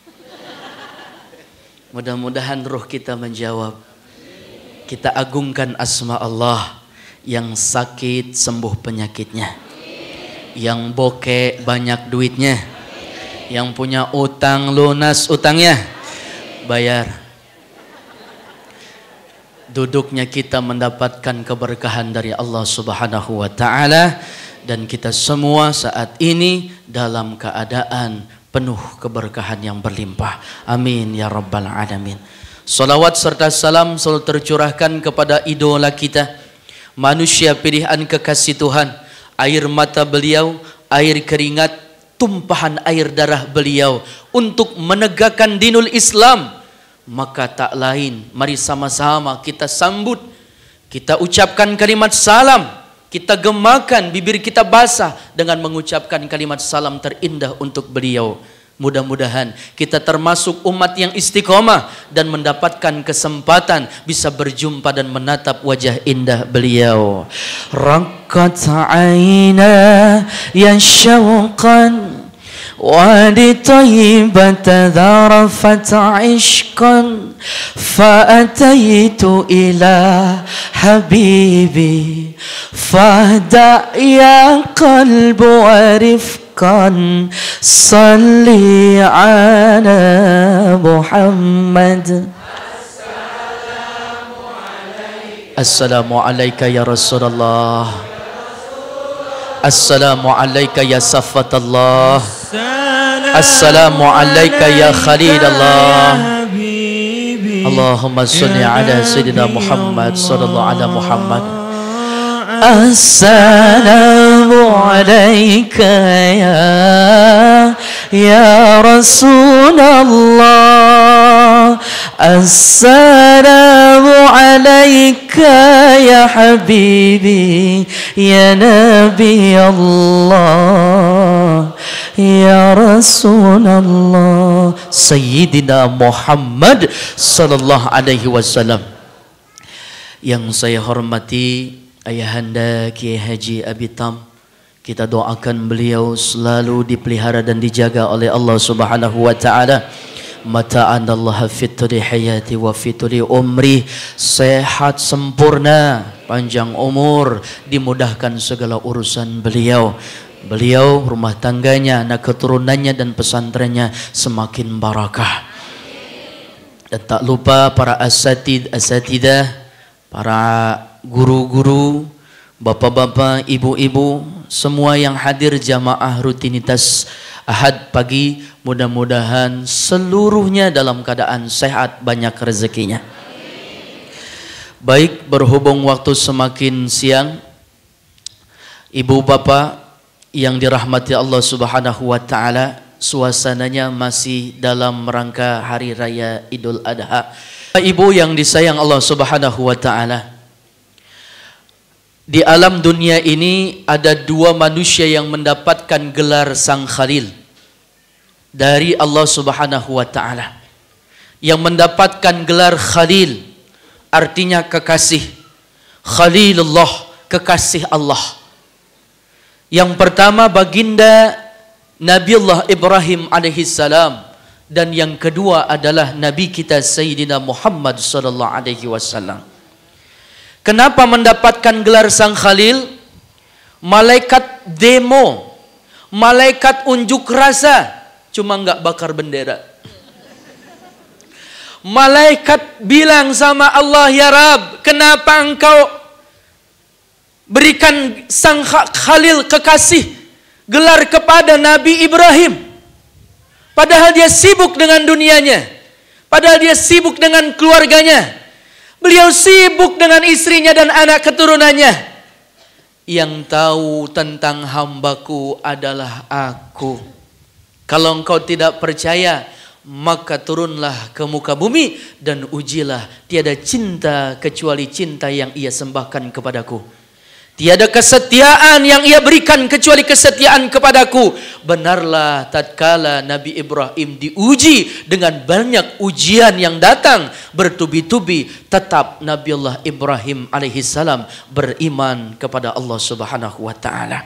Mudah-mudahan roh kita menjawab. Kita agungkan asma Allah. Yang sakit sembuh penyakitnya, yang bokeh banyak duitnya, yang punya utang lunas utangnya, bayar. Duduknya kita mendapatkan keberkahan dari Allah Subhanahu wa taala, dan kita semua saat ini dalam keadaan penuh keberkahan yang berlimpah. Amin ya rabbal alamin. Salawat serta salam selalu tercurahkan kepada idola kita, manusia pilihan kekasih Tuhan, air mata beliau, air keringat, tumpahan air darah beliau untuk menegakkan dinul Islam. Maka tak lain, mari sama-sama kita sambut, kita ucapkan kalimat salam, kita gemakan, bibir kita basah dengan mengucapkan kalimat salam terindah untuk beliau. Mudah-mudahan kita termasuk umat yang istiqomah dan mendapatkan kesempatan bisa berjumpa dan menatap wajah indah beliau. Raqqat 'aina ya syauqan وادي طيبة ذرفت عشقا فأتيت إلى حبيبي فاهدأ يا قلب ورفقا صلي على محمد. Assalamualaikum ya Rasulullah. Assalamualaikum ya Safatallah. Assalamualaikum ya Khalilullah. Allahumma salli ala Sayyidina Muhammad sallallahu ala Muhammad. Assalamualaikum ya Rasulullah. Assalamualaikum ya Habibi ya Nabi Allah ya Rasulullah Sayyidina Muhammad sallallahu alaihi wasallam. Yang saya hormati Ayahanda Kiai Haji Abi Tam, kita doakan beliau selalu dipelihara dan dijaga oleh Allah Subhanahu wa taala. Mata'anallah fitri hayati wa fitri umri, sehat sempurna, panjang umur, dimudahkan segala urusan beliau. Beliau, rumah tangganya, anak keturunannya dan pesantrennya semakin barakah. Dan tak lupa para asatidah, para guru-guru, bapak-bapak, ibu-ibu, semua yang hadir jamaah rutinitas Ahad pagi, mudah-mudahan seluruhnya dalam keadaan sehat, banyak rezekinya. Baik, berhubung waktu semakin siang, ibu bapak yang dirahmati Allah Subhanahu wa taala, suasananya masih dalam rangka hari raya Idul Adha. Ibu yang disayang Allah Subhanahu wa taala, di alam dunia ini ada dua manusia yang mendapatkan gelar Sang Khalil dari Allah Subhanahu wa taala. Yang mendapatkan gelar Khalil artinya kekasih. Khalilullah, kekasih Allah. Yang pertama baginda Nabiullah Ibrahim alaihissalam, dan yang kedua adalah Nabi kita Sayyidina Muhammad sallallahu alaihi wasallam. Kenapa mendapatkan gelar Sang Khalil? Malaikat demo, malaikat unjuk rasa, cuma nggak bakar bendera. Malaikat bilang sama Allah, ya Rab, kenapa engkau berikan Sang Khalil kekasih gelar kepada Nabi Ibrahim? Padahal dia sibuk dengan dunianya, padahal dia sibuk dengan keluarganya. Beliau sibuk dengan istrinya dan anak keturunannya. Yang tahu tentang hambaku adalah aku. Kalau engkau tidak percaya, maka turunlah ke muka bumi dan ujilah. Tiada cinta kecuali cinta yang ia sembahkan kepadaku. Tiada kesetiaan yang ia berikan kecuali kesetiaan kepadaku. Benarlah tatkala Nabi Ibrahim diuji dengan banyak ujian yang datang bertubi-tubi, tetap Nabiullah Ibrahim alaihissalam beriman kepada Allah Subhanahu wa taala.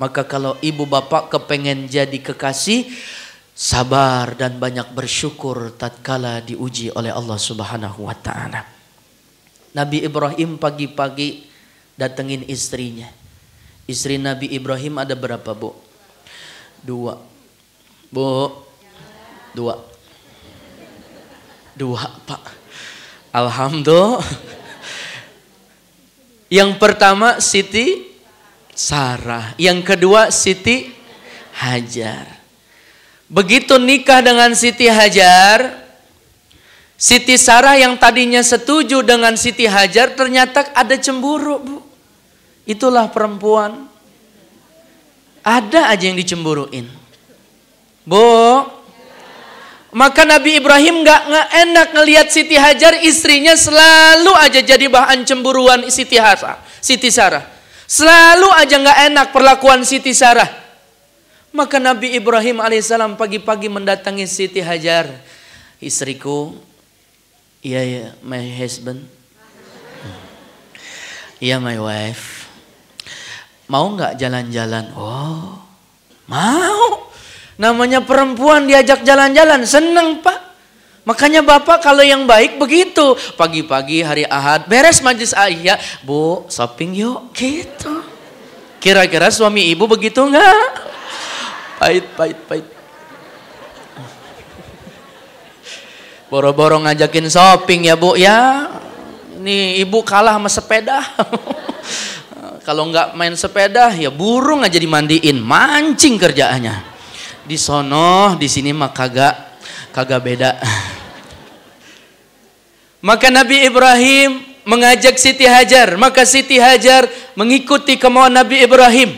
Maka kalau ibu bapak kepengen jadi kekasih, sabar dan banyak bersyukur tatkala diuji oleh Allah Subhanahu wa taala. Nabi Ibrahim pagi-pagi datengin istrinya. Istri Nabi Ibrahim ada berapa, Bu? 2. Bu, 2. 2, Pak. Alhamdulillah. Yang pertama Siti Sarah, yang kedua Siti Hajar. Begitu nikah dengan Siti Hajar, Siti Sarah yang tadinya setuju dengan Siti Hajar ternyata ada cemburu, Bu. Itulah perempuan. Ada aja yang dicemburuin. Bu. Maka Nabi Ibrahim gak enak ngelihat Siti Hajar, istrinya selalu aja jadi bahan cemburuan Siti Sarah. Selalu aja gak enak perlakuan Siti Sarah. Maka Nabi Ibrahim alaihissalam pagi-pagi mendatangi Siti Hajar. Istriku, iya, my husband. Iya, my wife. Mau nggak jalan-jalan? Oh, mau. Namanya perempuan diajak jalan-jalan, seneng Pak. Makanya Bapak kalau yang baik begitu. Pagi-pagi hari Ahad, beres majlis Aisyah, Bu, shopping yuk, gitu. Kira-kira suami ibu begitu enggak? Pahit. Boro-boro ngajakin shopping ya Bu ya. Nih ibu kalah sama sepeda. Kalau nggak main sepeda ya burung aja dimandiin, mancing kerjaannya. Di sono, di sini mah kagak beda. Maka Nabi Ibrahim mengajak Siti Hajar, maka Siti Hajar mengikuti kemauan Nabi Ibrahim.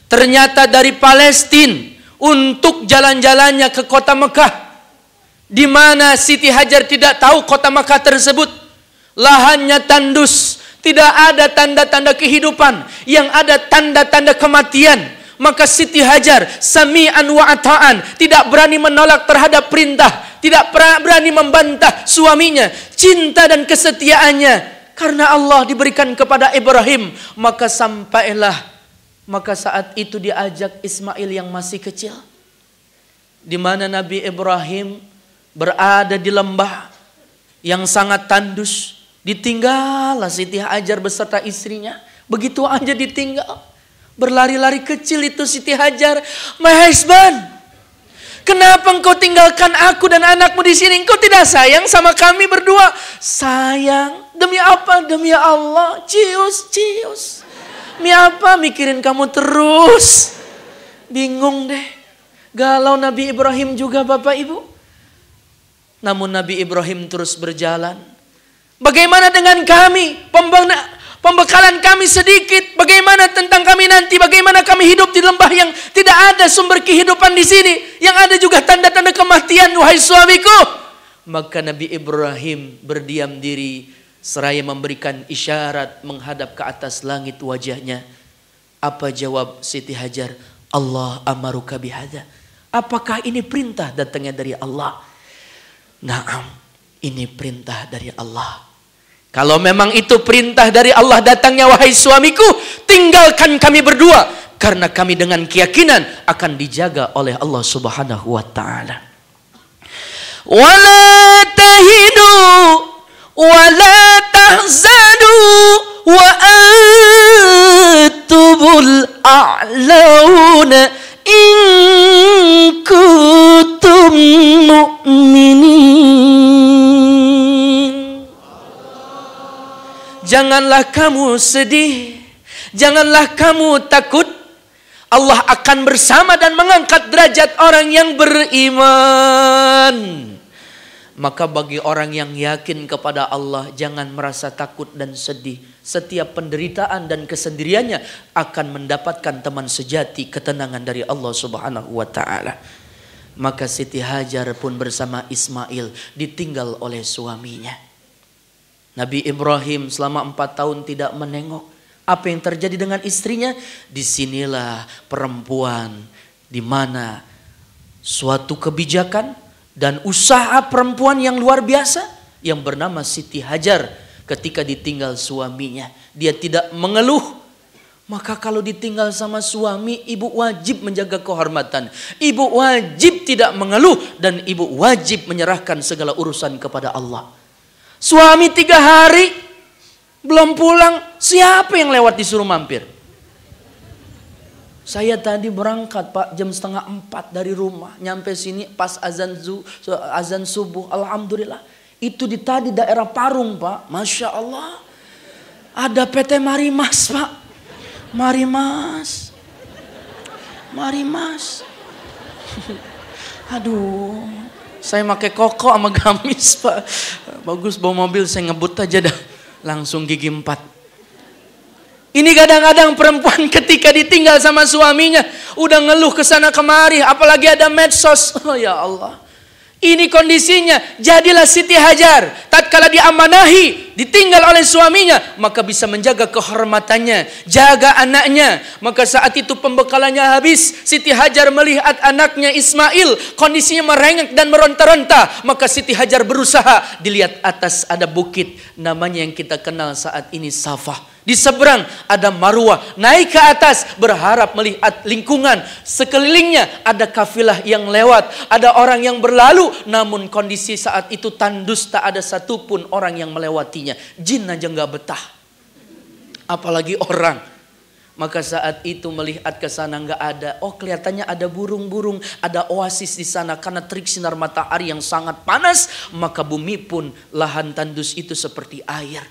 Ternyata dari Palestina untuk jalan-jalannya ke kota Mekah, di mana Siti Hajar tidak tahu kota Mekah tersebut. Lahannya tandus, tidak ada tanda-tanda kehidupan, yang ada tanda-tanda kematian. Maka Siti Hajar sami'an wa ata'an, tidak berani menolak terhadap perintah, tidak berani membantah suaminya, cinta dan kesetiaannya karena Allah diberikan kepada Ibrahim. Maka sampailah, maka saat itu diajak Ismail yang masih kecil, di mana Nabi Ibrahim berada di lembah yang sangat tandus. Ditinggallah Siti Hajar beserta istrinya, begitu aja ditinggal. Berlari-lari kecil itu Siti Hajar, "My husband, kenapa engkau tinggalkan aku dan anakmu di sini? Engkau tidak sayang sama kami berdua?" "Sayang. Demi apa?" "Demi Allah." Cius. "Mi apa mikirin kamu terus?" Bingung deh. Galau Nabi Ibrahim juga Bapak Ibu. Namun Nabi Ibrahim terus berjalan. "Bagaimana dengan kami? Pembekalan kami sedikit. Bagaimana tentang kami nanti? Bagaimana kami hidup di lembah yang tidak ada sumber kehidupan di sini, yang ada juga tanda-tanda kematian, wahai suamiku?" Maka Nabi Ibrahim berdiam diri seraya memberikan isyarat menghadap ke atas langit wajahnya. Apa jawab Siti Hajar? "Allah amaruka bihadza." Apakah ini perintah datangnya dari Allah? Naam, ini perintah dari Allah. Kalau memang itu perintah dari Allah datangnya, wahai suamiku, tinggalkan kami berdua, karena kami dengan keyakinan akan dijaga oleh Allah Subhanahu wa taala. Wala tahinu wala tahzanu wa antumul a'launa in kuntum mu'minin. Janganlah kamu sedih, janganlah kamu takut. Allah akan bersama dan mengangkat derajat orang yang beriman. Maka bagi orang yang yakin kepada Allah, jangan merasa takut dan sedih. Setiap penderitaan dan kesendiriannya akan mendapatkan teman sejati, ketenangan dari Allah Subhanahu wa taala. Maka Siti Hajar pun bersama Ismail ditinggal oleh suaminya. Nabi Ibrahim selama 4 tahun tidak menengok apa yang terjadi dengan istrinya. Disinilah perempuan, di mana suatu kebijakan dan usaha perempuan yang luar biasa yang bernama Siti Hajar. Ketika ditinggal suaminya, dia tidak mengeluh. Maka kalau ditinggal sama suami, ibu wajib menjaga kehormatan, ibu wajib tidak mengeluh, dan ibu wajib menyerahkan segala urusan kepada Allah. Suami 3 hari belum pulang, siapa yang lewat disuruh mampir? Saya tadi berangkat Pak jam 3:30 dari rumah, nyampe sini pas azan subuh. Alhamdulillah. Itu di tadi daerah Parung Pak, Masya Allah. Ada PT Marimas Pak. Marimas. Aduh, saya pakai koko sama gamis Pak. Bagus bawa mobil, saya ngebut aja dah. Langsung gigi 4. Ini kadang-kadang perempuan ketika ditinggal sama suaminya udah ngeluh kesana kemari, apalagi ada medsos. Oh ya Allah. Ini kondisinya. Jadilah Siti Hajar. tatkala diamanahi, ditinggal oleh suaminya, maka bisa menjaga kehormatannya, jaga anaknya. Maka saat itu pembekalannya habis, Siti Hajar melihat anaknya Ismail kondisinya merengek dan meronta-ronta. Maka Siti Hajar berusaha, dilihat atas ada bukit namanya yang kita kenal saat ini Safa. Di seberang ada Marwah, naik ke atas berharap melihat lingkungan sekelilingnya, ada kafilah yang lewat, ada orang yang berlalu, namun kondisi saat itu tandus, tak ada satupun orang yang melewatinya. Jin aja nggak betah, apalagi orang. Maka saat itu melihat ke sana nggak ada. Oh, kelihatannya ada burung-burung, ada oasis di sana karena terik sinar matahari yang sangat panas. Maka bumi pun, lahan tandus itu seperti air.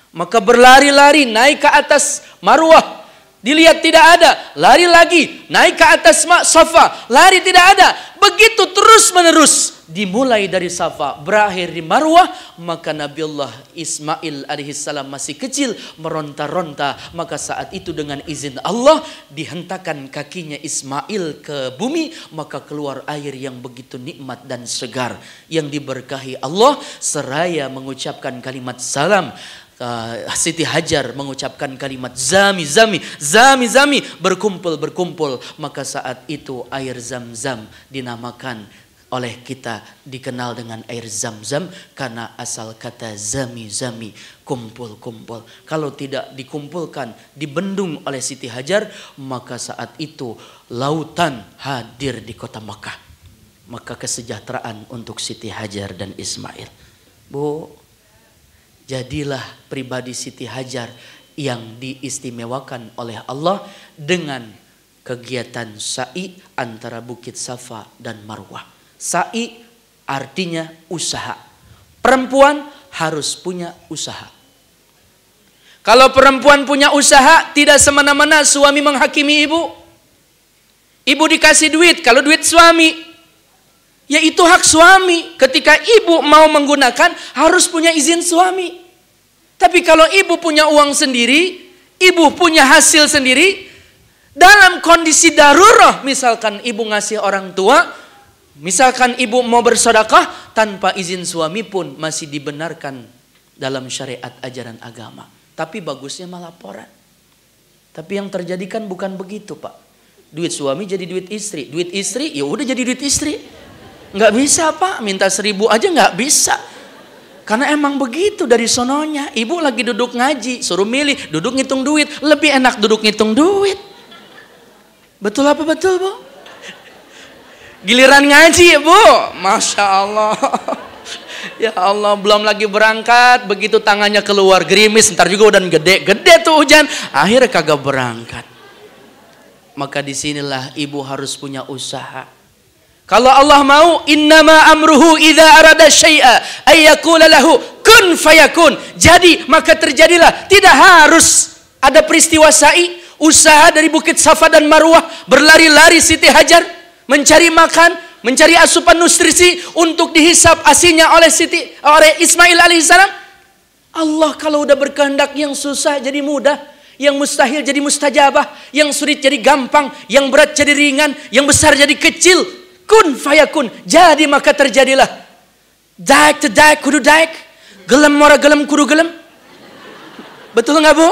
Maka berlari-lari naik ke atas Marwah, dilihat tidak ada, lari lagi naik ke atas Safa, lari tidak ada. Begitu terus menerus, dimulai dari Safa berakhir di Marwah. Maka Nabiullah Ismail alaihissalam masih kecil, meronta-ronta. Maka saat itu dengan izin Allah dihentakkan kakinya Ismail ke bumi, maka keluar air yang begitu nikmat dan segar yang diberkahi Allah. Seraya mengucapkan kalimat salam, Siti Hajar mengucapkan kalimat zami zami, zami zami, berkumpul berkumpul. Maka saat itu air Zam-Zam dinamakan oleh kita, dikenal dengan air Zam-Zam karena asal kata zami zami, kumpul kumpul. Kalau tidak dikumpulkan, dibendung oleh Siti Hajar, maka saat itu lautan hadir di kota Makkah. Maka kesejahteraan untuk Siti Hajar dan Ismail. Bu, jadilah pribadi Siti Hajar yang diistimewakan oleh Allah dengan kegiatan sa'i antara Bukit Safa dan Marwah. Sa'i artinya usaha. Perempuan harus punya usaha. Kalau perempuan punya usaha, tidak semena-mena suami menghakimi ibu. Ibu dikasih duit, kalau duit suami, ya itu hak suami. Ketika ibu mau menggunakan, harus punya izin suami. Tapi kalau ibu punya uang sendiri, ibu punya hasil sendiri, dalam kondisi darurat, misalkan ibu ngasih orang tua, misalkan ibu mau bersedekah, tanpa izin suami pun masih dibenarkan dalam syariat ajaran agama. Tapi bagusnya malah laporan. Tapi yang terjadi kan bukan begitu, Pak. Duit suami jadi duit istri, duit istri ya udah jadi duit istri. Nggak bisa, Pak, minta 1.000 aja nggak bisa. Karena emang begitu dari sononya. Ibu lagi duduk ngaji, suruh milih, duduk ngitung duit. Lebih enak duduk ngitung duit. Betul apa betul, Bu? Giliran ngaji, Bu, Masya Allah. Ya Allah, belum lagi berangkat, begitu tangannya keluar gerimis, ntar juga udah gede-gede tuh hujan. Akhirnya kagak berangkat. Maka disinilah ibu harus punya usaha. Kalau Allah mau, innama amruhu idza arada syai'a ayyaqula lahu kun fayakun. Jadi maka terjadilah. Tidak harus ada peristiwa sa'i, usaha dari Bukit Safa dan Marwah, berlari-lari Siti Hajar mencari makan, mencari asupan nutrisi untuk dihisap asinya oleh Ismail alaihissalam. Allah kalau udah berkehendak, yang susah jadi mudah, yang mustahil jadi mustajabah, yang sulit jadi gampang, yang berat jadi ringan, yang besar jadi kecil. Kun fayakun, jadi maka terjadilah. Daik te daik kudu daik, gelem mora gelem kudu gelem. Betul nggak, Bu?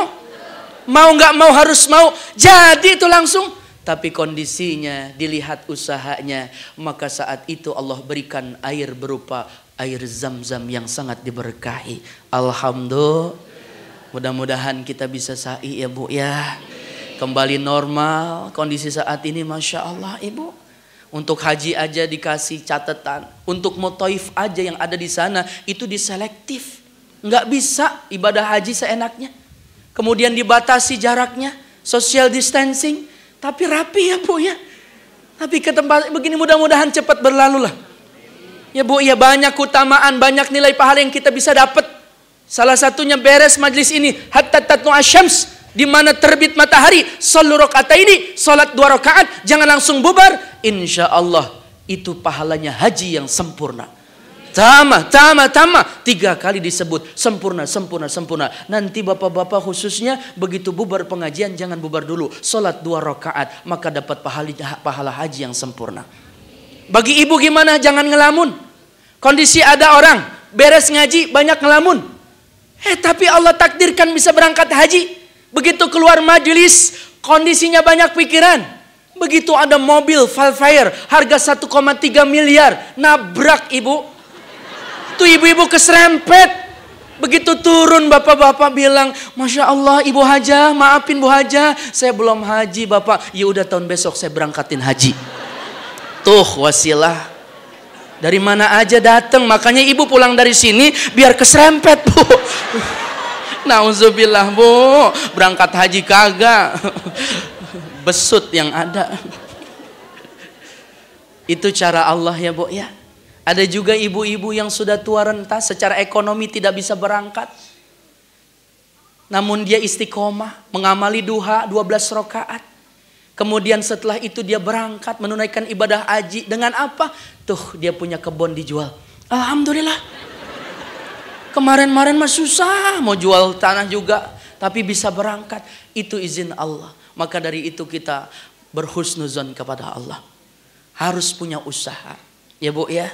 Mau nggak mau harus mau, jadi itu langsung. Tapi kondisinya, dilihat usahanya, maka saat itu Allah berikan air berupa air Zam-Zam yang sangat diberkahi. Alhamdulillah. Mudah-mudahan kita bisa sa'i ya, Bu ya. Kembali normal kondisi saat ini, Masya Allah, Ibu. Untuk haji aja dikasih catatan, untuk motoif aja yang ada di sana itu diselektif, nggak bisa ibadah haji seenaknya. Kemudian dibatasi jaraknya, social distancing, tapi rapi ya, Bu ya. Tapi ke tempat begini mudah-mudahan cepat berlalu lah. Ya, Bu ya, banyak keutamaan, banyak nilai pahala yang kita bisa dapat. Salah satunya beres majlis ini hatta tatlu asyams, di mana terbit matahari, shollu rakaataini, salat 2 rakaat, jangan langsung bubar. Insya Allah itu pahalanya haji yang sempurna. Tama 3 kali disebut sempurna, sempurna, sempurna. Nanti bapak-bapak khususnya begitu bubar pengajian jangan bubar dulu, salat 2 rakaat, maka dapat pahala haji yang sempurna. Bagi ibu gimana? Jangan ngelamun. Kondisi ada orang beres ngaji banyak ngelamun. Tapi Allah takdirkan bisa berangkat haji. Begitu keluar majelis, kondisinya banyak pikiran. Begitu ada mobil Valfire harga 1,3 miliar nabrak ibu. Tuh ibu-ibu keserempet. Begitu turun bapak-bapak bilang, Masya Allah Ibu Hajah, maafin Bu Hajah, saya belum haji Bapak. Ya udah tahun besok saya berangkatin haji. Tuh wasilah. Dari mana aja datang, makanya ibu pulang dari sini biar keserempet Bu. Nauzubillah Bu, berangkat haji kagak. Besut yang ada. Itu cara Allah ya Bu ya. Ada juga ibu-ibu yang sudah tua renta secara ekonomi tidak bisa berangkat. Namun dia istiqomah mengamali duha 12 rakaat. Kemudian setelah itu dia berangkat menunaikan ibadah haji dengan apa? Tuh dia punya kebun dijual. Alhamdulillah. Kemarin-kemarin mah susah mau jual tanah juga, tapi bisa berangkat. Itu izin Allah. Maka dari itu kita berhusnuzon kepada Allah. Harus punya usaha. Ya Bu ya.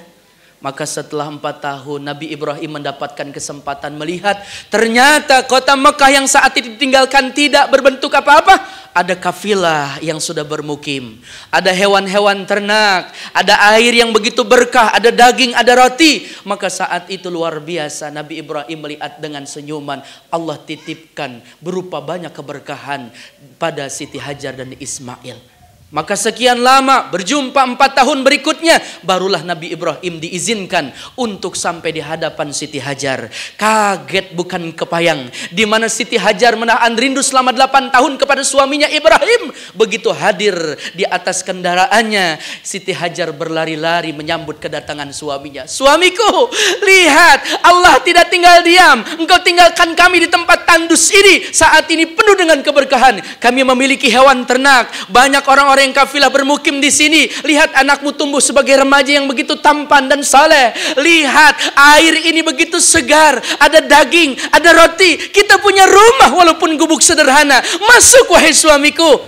Maka setelah 4 tahun Nabi Ibrahim mendapatkan kesempatan melihat ternyata kota Mekah yang saat itu ditinggalkan tidak berbentuk apa-apa. Ada kafilah yang sudah bermukim. Ada hewan-hewan ternak. Ada air yang begitu berkah. Ada daging, ada roti. Maka saat itu luar biasa Nabi Ibrahim melihat dengan senyuman. Allah titipkan berupa banyak keberkahan pada Siti Hajar dan Ismail. Maka sekian lama berjumpa 4 tahun berikutnya barulah Nabi Ibrahim diizinkan untuk sampai di hadapan Siti Hajar. Kaget bukan kepayang. Di mana Siti Hajar menahan rindu selama 8 tahun kepada suaminya Ibrahim. Begitu hadir di atas kendaraannya, Siti Hajar berlari-lari menyambut kedatangan suaminya. Suamiku, lihat Allah tidak tinggal diam. Engkau tinggalkan kami di tempat tandus ini. Saat ini penuh dengan keberkahan. Kami memiliki hewan ternak. Banyak orang-orang yang kafilah bermukim di sini. Lihat anakmu tumbuh sebagai remaja yang begitu tampan dan saleh. Lihat air ini begitu segar. Ada daging, ada roti. Kita punya rumah walaupun gubuk sederhana. Masuk wahai suamiku.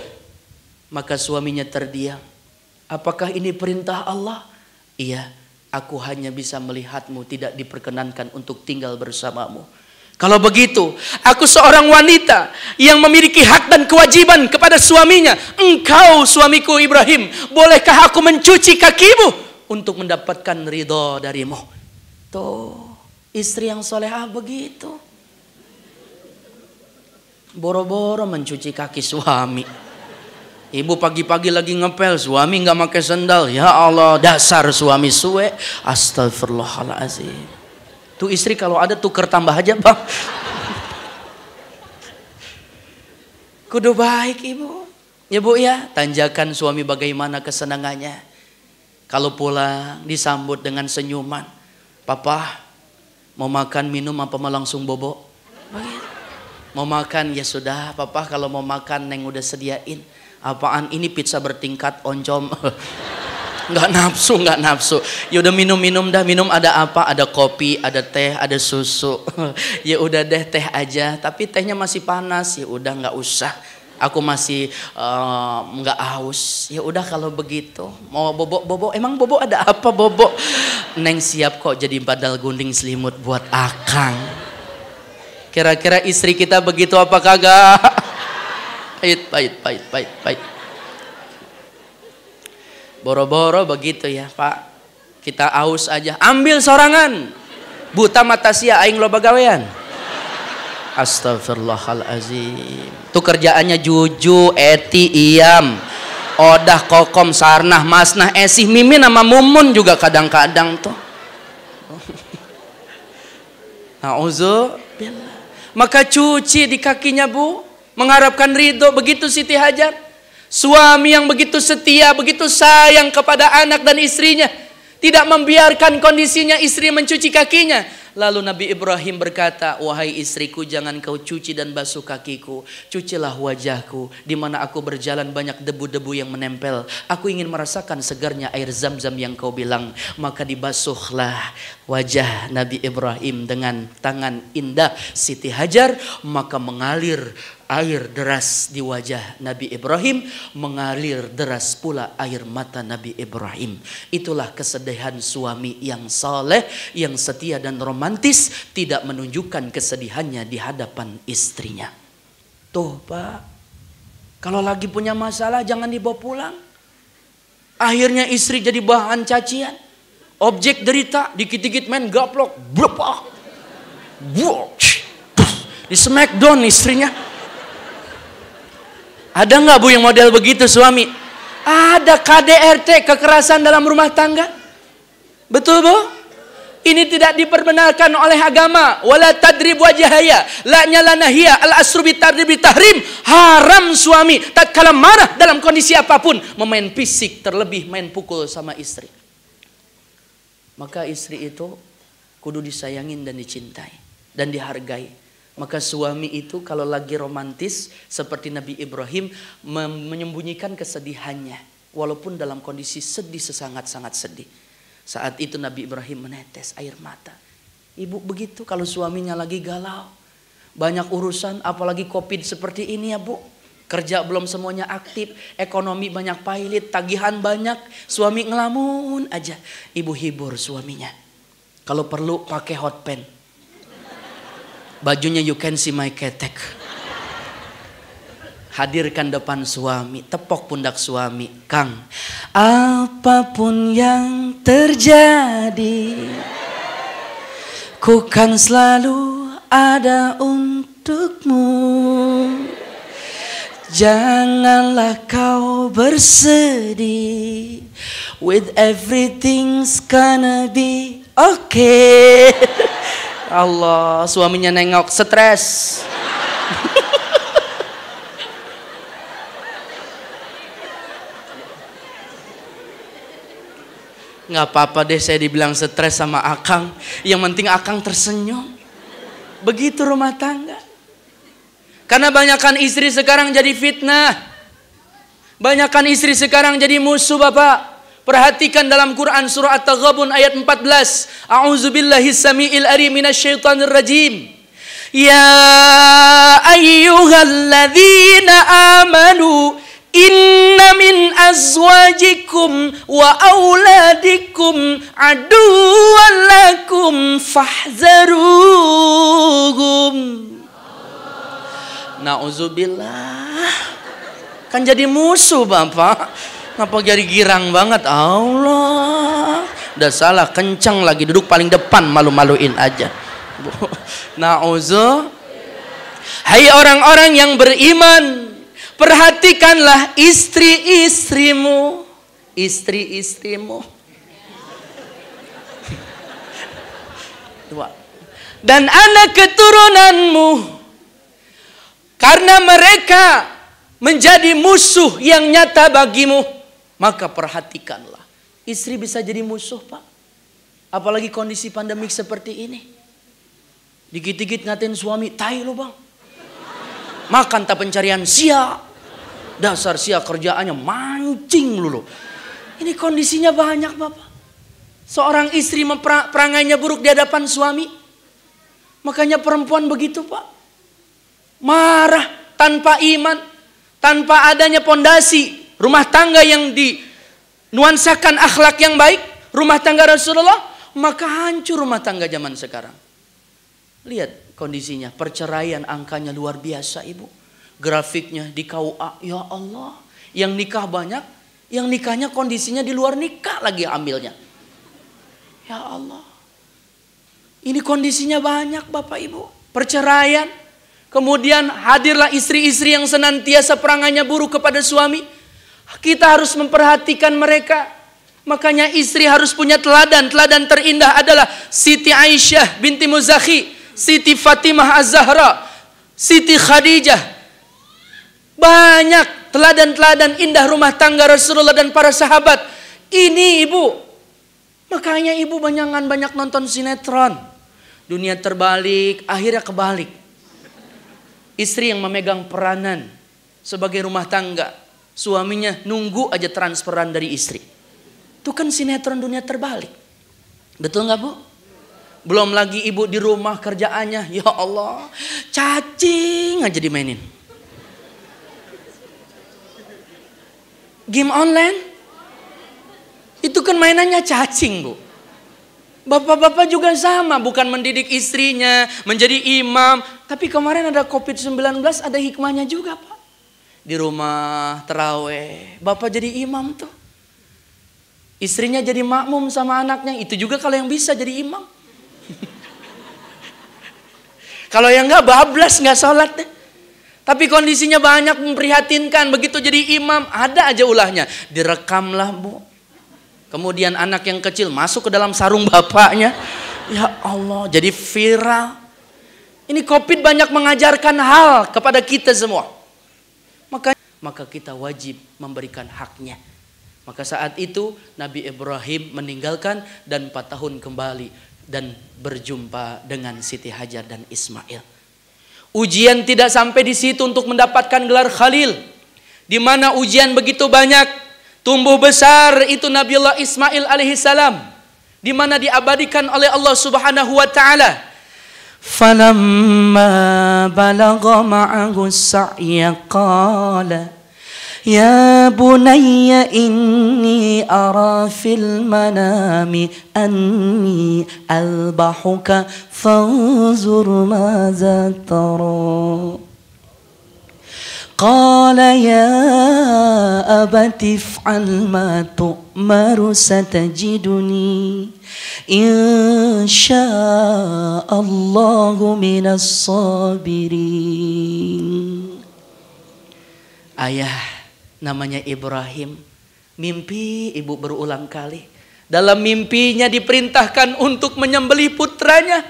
Maka suaminya terdiam. Apakah ini perintah Allah? Iya, aku hanya bisa melihatmu, tidak diperkenankan untuk tinggal bersamamu. Kalau begitu, aku seorang wanita yang memiliki hak dan kewajiban kepada suaminya. Engkau suamiku Ibrahim, bolehkah aku mencuci kakimu untuk mendapatkan ridho darimu? Tuh, istri yang solehah begitu. Boro-boro mencuci kaki suami. Ibu pagi-pagi lagi ngepel, suami nggak pakai sendal. Ya Allah, dasar suami suwe. Astagfirullahaladzim. Tuh istri kalau ada tuker tambah aja bang. Kudu baik ibu. Ya Bu ya, tanjakan suami bagaimana kesenangannya. Kalau pulang disambut dengan senyuman. Papa mau makan minum apa mau langsung bobo? Mau makan ya sudah. Papa kalau mau makan Neng udah sediain. Apaan ini pizza bertingkat oncom. Nggak nafsu. Ya udah minum dah. Minum ada apa? Ada kopi, ada teh, ada susu. Ya udah deh teh aja. Tapi tehnya masih panas. Ya udah nggak usah. Aku masih nggak haus. Ya udah kalau begitu. Mau bobo. Emang bobo ada apa bobo? Neng siap kok jadi badal gunding selimut buat akang. Kira-kira istri kita begitu apa kagak? Pahit. Boro-boro begitu ya Pak. Kita aus aja. Ambil sorangan. Buta mata sia aing lo bagawean. Astagfirullahalazim. Tuh kerjaannya juju, eti, iam. Odah, kokom, sarnah, masnah, esih, mimin sama mumun juga kadang-kadang tuh. Nauzubillah. Maka cuci di kakinya Bu. Mengharapkan ridho. Begitu Siti Hajar. Suami yang begitu setia, begitu sayang kepada anak dan istrinya. Tidak membiarkan kondisinya istri mencuci kakinya. Lalu Nabi Ibrahim berkata, wahai istriku, jangan kau cuci dan basuh kakiku. Cucilah wajahku, di mana aku berjalan banyak debu-debu yang menempel. Aku ingin merasakan segarnya air zam-zam yang kau bilang. Maka dibasuhlah wajah Nabi Ibrahim dengan tangan indah Siti Hajar. Maka mengalir air deras di wajah Nabi Ibrahim, mengalir deras pula air mata Nabi Ibrahim. Itulah kesedihan suami yang saleh, yang setia dan romantis romantis, tidak menunjukkan kesedihannya di hadapan istrinya. Tuh Pak, kalau lagi punya masalah jangan dibawa pulang. Akhirnya istri jadi bahan cacian, objek derita, dikit-dikit main gaplok, blepak, di smackdown istrinya. Ada nggak Bu yang model begitu suami? Ada. KDRT, kekerasan dalam rumah tangga. Betul Bu? Ini tidak diperbenarkan oleh agama. Wala tadrib wajhaya, la nyalana hiya al asru bitadrib tahrim. Haram suami tatkala marah dalam kondisi apapun memain fisik, terlebih main pukul sama istri. Maka istri itu kudu disayangin dan dicintai dan dihargai. Maka suami itu kalau lagi romantis seperti Nabi Ibrahim menyembunyikan kesedihannya walaupun dalam kondisi sedih, sangat-sangat sedih. Saat itu Nabi Ibrahim menetes air mata. Ibu begitu kalau suaminya lagi galau, banyak urusan, apalagi COVID seperti ini ya Bu. Kerja belum semuanya aktif, ekonomi banyak pailit, tagihan banyak, suami ngelamun aja. Ibu hibur suaminya. Kalau perlu pakai hot pen. Bajunya you can see my ketek. Hadirkan depan suami, tepok pundak suami. Kang, apapun yang terjadi, ku kan selalu ada untukmu. Janganlah kau bersedih, with everything's gonna be okay. Allah, suaminya nengok stres. Nggak apa-apa deh saya dibilang stres sama Akang. Yang penting Akang tersenyum. Begitu rumah tangga. Karena banyakkan istri sekarang jadi fitnah. Banyakkan istri sekarang jadi musuh Bapak. Perhatikan dalam Quran surah At-Taghabun ayat 14. A'udzubillahis samiil alim minasyaitonir rajim. Ya ayyuhalladzina amanu inna min azwajikum wa auladikum aduwwan lakum fahzaruhum. Nauzubillah. Kan jadi musuh Bapak. Ngapa jadi girang banget? Allah. Udah salah, kencang lagi, duduk paling depan, malu-maluin aja. Nauzubillah. Hai orang-orang yang beriman, perhatikanlah istri-istrimu. Istri-istrimu. Dan anak keturunanmu. Karena mereka menjadi musuh yang nyata bagimu. Maka perhatikanlah. Istri bisa jadi musuh Pak. Apalagi kondisi pandemik seperti ini. Dikit-dikit ngatain suami, tai lo bang. Makan tak pencarian sia. Dasar sia kerjaannya mancing lulu. Ini kondisinya banyak Bapak. Seorang istri perangainya buruk di hadapan suami. Makanya perempuan begitu Pak. Marah tanpa iman. Tanpa adanya pondasi rumah tangga yang dinuansakan akhlak yang baik. Rumah tangga Rasulullah. Maka hancur rumah tangga zaman sekarang. Lihat kondisinya, perceraian angkanya luar biasa Ibu. Grafiknya di KUA, ya Allah. Yang nikah banyak, yang nikahnya kondisinya di luar nikah lagi ambilnya. Ya Allah. Ini kondisinya banyak Bapak Ibu. Perceraian. Kemudian hadirlah istri-istri yang senantiasa perangainya buruk kepada suami. Kita harus memperhatikan mereka. Makanya istri harus punya teladan. Teladan terindah adalah Siti Aisyah binti Muzakhi, Siti Fatimah Az-Zahra, Siti Khadijah. Banyak teladan-teladan indah rumah tangga Rasulullah dan para sahabat. Ini Ibu. Makanya Ibu banyak nonton sinetron. Dunia terbalik, akhirnya kebalik. Istri yang memegang peranan sebagai rumah tangga. Suaminya nunggu aja transferan dari istri. Itu kan sinetron dunia terbalik. Betul nggak Bu? Belum lagi ibu di rumah kerjaannya, ya Allah, cacing aja dimainin. Game online, itu kan mainannya cacing Bu. Bapak-bapak juga sama, bukan mendidik istrinya menjadi imam. Tapi kemarin ada COVID-19, ada hikmahnya juga, Pak. Di rumah terawih, bapak jadi imam tuh. Istrinya jadi makmum sama anaknya. Itu juga kalau yang bisa jadi imam. Kalau yang enggak, bablas, enggak sholat deh. Tapi kondisinya banyak memprihatinkan. Begitu jadi imam, ada aja ulahnya. Direkamlah, Bu. Kemudian anak yang kecil masuk ke dalam sarung bapaknya. Ya Allah, jadi viral. Ini COVID banyak mengajarkan hal kepada kita semua. Maka kita wajib memberikan haknya. Maka saat itu Nabi Ibrahim meninggalkan dan 4 tahun kembali dan berjumpa dengan Siti Hajar dan Ismail. Ujian tidak sampai di situ untuk mendapatkan gelar Khalil. Di mana ujian begitu banyak. Tumbuh besar itu Nabiullah Ismail alaihissalam, di mana diabadikan oleh Allah Subhanahu wa taala. Falamma balagha ma'ahu as-sa'ya qala ya bunayya inni ara fil manami anni albahuka fanzur madza tara. Qala ya abati if'al ma tu'maru satajiduni insya'allahu minas sabirin. Ayah namanya Ibrahim, mimpi ibu berulang kali. Dalam mimpinya diperintahkan untuk menyembelih putranya.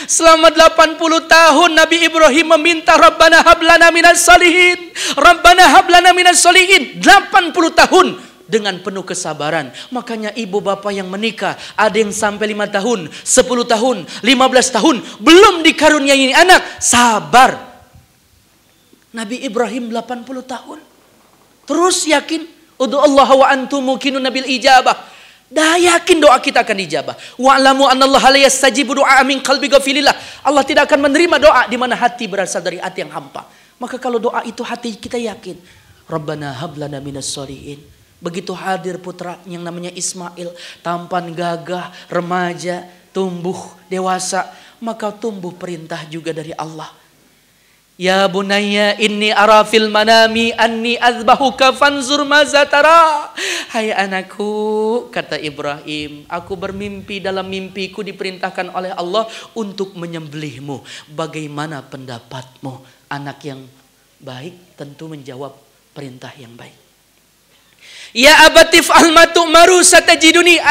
Selama 80 tahun Nabi Ibrahim meminta Rabbana hablana minas salihin, Rabbana hablana minas salihin. 80 tahun dengan penuh kesabaran. Makanya ibu bapak yang menikah, ada yang sampai 5 tahun, 10 tahun, 15 tahun belum dikaruniai anak, sabar. Nabi Ibrahim 80 tahun terus yakin, ud'ullaha wa antum muqinun bil ijabah. Dah yakin doa kita akan dijabah. Wa'lamu annallaha la yastajibu du'a min qalbi ghafilillah. Allah tidak akan menerima doa di mana hati berasal dari hati yang hampa. Maka kalau doa itu hati kita yakin, Rabbana hablana minas sholihin. Begitu hadir putra yang namanya Ismail, tampan gagah, remaja, tumbuh dewasa, maka tumbuh perintah juga dari Allah. Ya bunayya inni ara fil manami anni azbahuka fanzur maza tara. Hai anakku, kata Ibrahim, aku bermimpi, dalam mimpiku diperintahkan oleh Allah untuk menyembelihmu. Bagaimana pendapatmu? Anak yang baik tentu menjawab perintah yang baik. Ya abatif almatu maru satajiduni.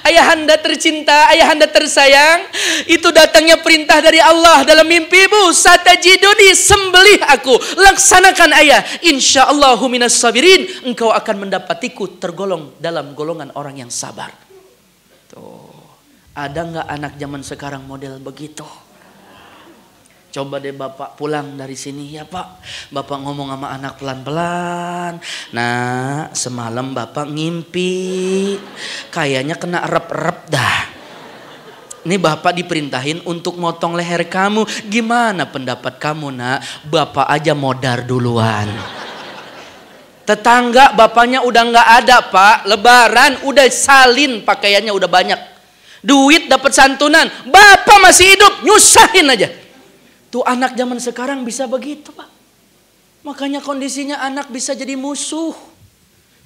Ayahanda tercinta, ayahanda tersayang, itu datangnya perintah dari Allah dalam mimpimu. Satajiduni, sembelih aku, laksanakan ayah. Insyaallahu minas sabirin, engkau akan mendapatiku tergolong dalam golongan orang yang sabar. Tuh, ada nggak anak zaman sekarang model begitu? Coba deh bapak pulang dari sini, ya pak, bapak ngomong sama anak pelan-pelan. Nah, semalam bapak ngimpi, kayaknya kena rep-rep dah. Ini bapak diperintahin untuk motong leher kamu. Gimana pendapat kamu nak? Bapak aja modar duluan. Tetangga bapaknya udah nggak ada pak, lebaran udah salin pakaiannya udah banyak. Duit dapat santunan, bapak masih hidup nyusahin aja. Tuh anak zaman sekarang bisa begitu pak. Makanya kondisinya anak bisa jadi musuh.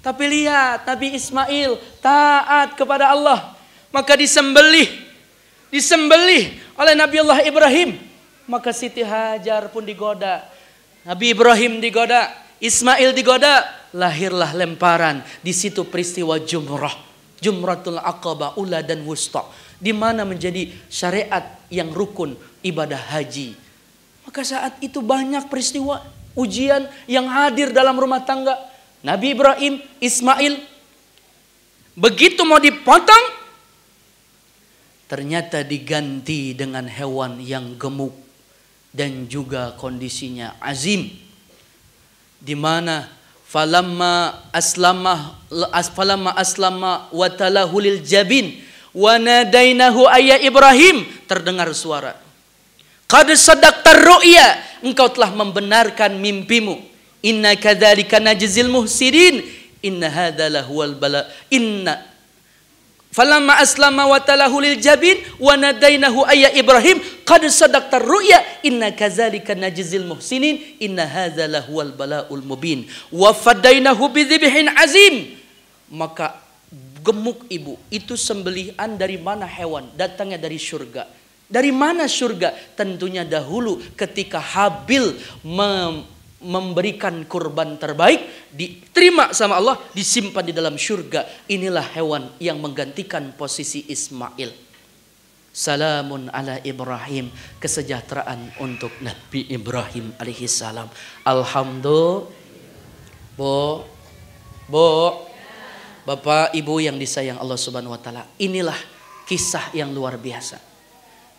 Tapi lihat Nabi Ismail taat kepada Allah. Maka disembelih oleh Nabi Allah Ibrahim. Maka Siti Hajar pun digoda. Nabi Ibrahim digoda. Ismail digoda. Lahirlah lemparan. Di situ peristiwa Jumrah. Jumratul Aqabah ula dan wusta. Di mana menjadi syariat yang rukun ibadah haji. Maka saat itu banyak peristiwa ujian yang hadir dalam rumah tangga. Nabi Ibrahim, Ismail, begitu mau dipotong, ternyata diganti dengan hewan yang gemuk dan juga kondisinya azim. Di mana falamma aslama wa talahu lil jabin wa nadainahu ayya Ibrahim, terdengar suara. Qad sadaqtar ru'ya, engkau telah membenarkan mimpimu. Inna kadzalika najzil muhsinin. Inna hadza lahuwal bala. Inna Falamma aslama wa talahu lil jabin wa nadainahu ayya Ibrahim qad sadaqta ru'ya inna kadzalika najzil muhsinin inna hadza lahuwal balaul mubin wa fadainahu bidzibhin azim. Maka gemuk ibu, itu sembelihan dari mana hewan? Datangnya dari surga. Dari mana surga? Tentunya dahulu ketika Habil memberikan kurban terbaik, diterima sama Allah, disimpan di dalam surga. Inilah hewan yang menggantikan posisi Ismail. Salamun ala Ibrahim, kesejahteraan untuk Nabi Ibrahim alaihissalam. Alhamdulillah. Bu, Bapak Ibu yang disayang Allah Subhanahu wa taala, inilah kisah yang luar biasa.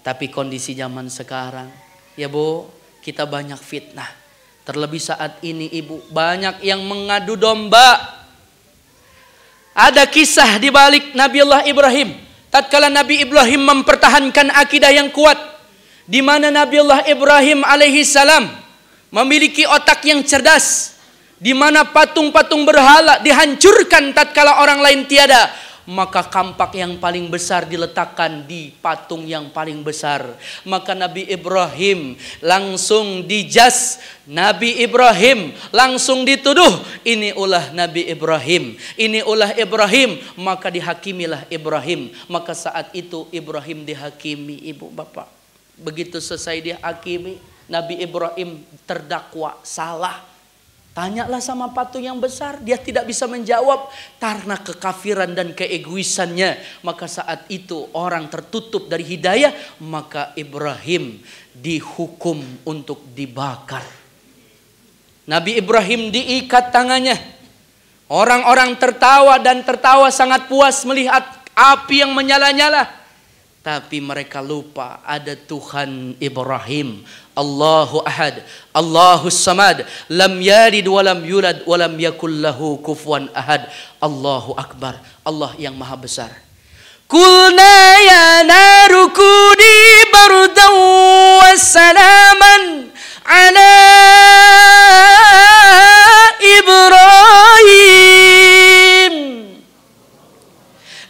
Tapi kondisi zaman sekarang, ya Bu, kita banyak fitnah. Terlebih saat ini Ibu, banyak yang mengadu domba. Ada kisah di balik Nabiullah Ibrahim. Tatkala Nabi Ibrahim mempertahankan akidah yang kuat, di mana Nabiullah Ibrahim alaihi salam memiliki otak yang cerdas, di mana patung-patung berhala dihancurkan tatkala orang lain tiada, maka kampak yang paling besar diletakkan di patung yang paling besar. Maka Nabi Ibrahim langsung dijas, Nabi Ibrahim langsung dituduh, ini ulah Nabi Ibrahim, ini ulah Ibrahim, maka dihakimilah Ibrahim. Maka saat itu Ibrahim dihakimi Ibu Bapak. Begitu selesai dihakimi, Nabi Ibrahim terdakwa salah. Tanyalah sama patung yang besar, dia tidak bisa menjawab karena kekafiran dan keegoisannya. Maka saat itu orang tertutup dari hidayah, maka Ibrahim dihukum untuk dibakar. Nabi Ibrahim diikat tangannya. Orang-orang tertawa dan tertawa sangat puas melihat api yang menyala-nyala. Tapi mereka lupa ada Tuhan Ibrahim. Allahu Ahad, Allahus Samad, lam yalid walam yulad walam yakul lahu kufuwan ahad. Allahu Akbar, Allah yang maha besar. Kulna ya narukuni bardan wassalaman ala Ibrahim.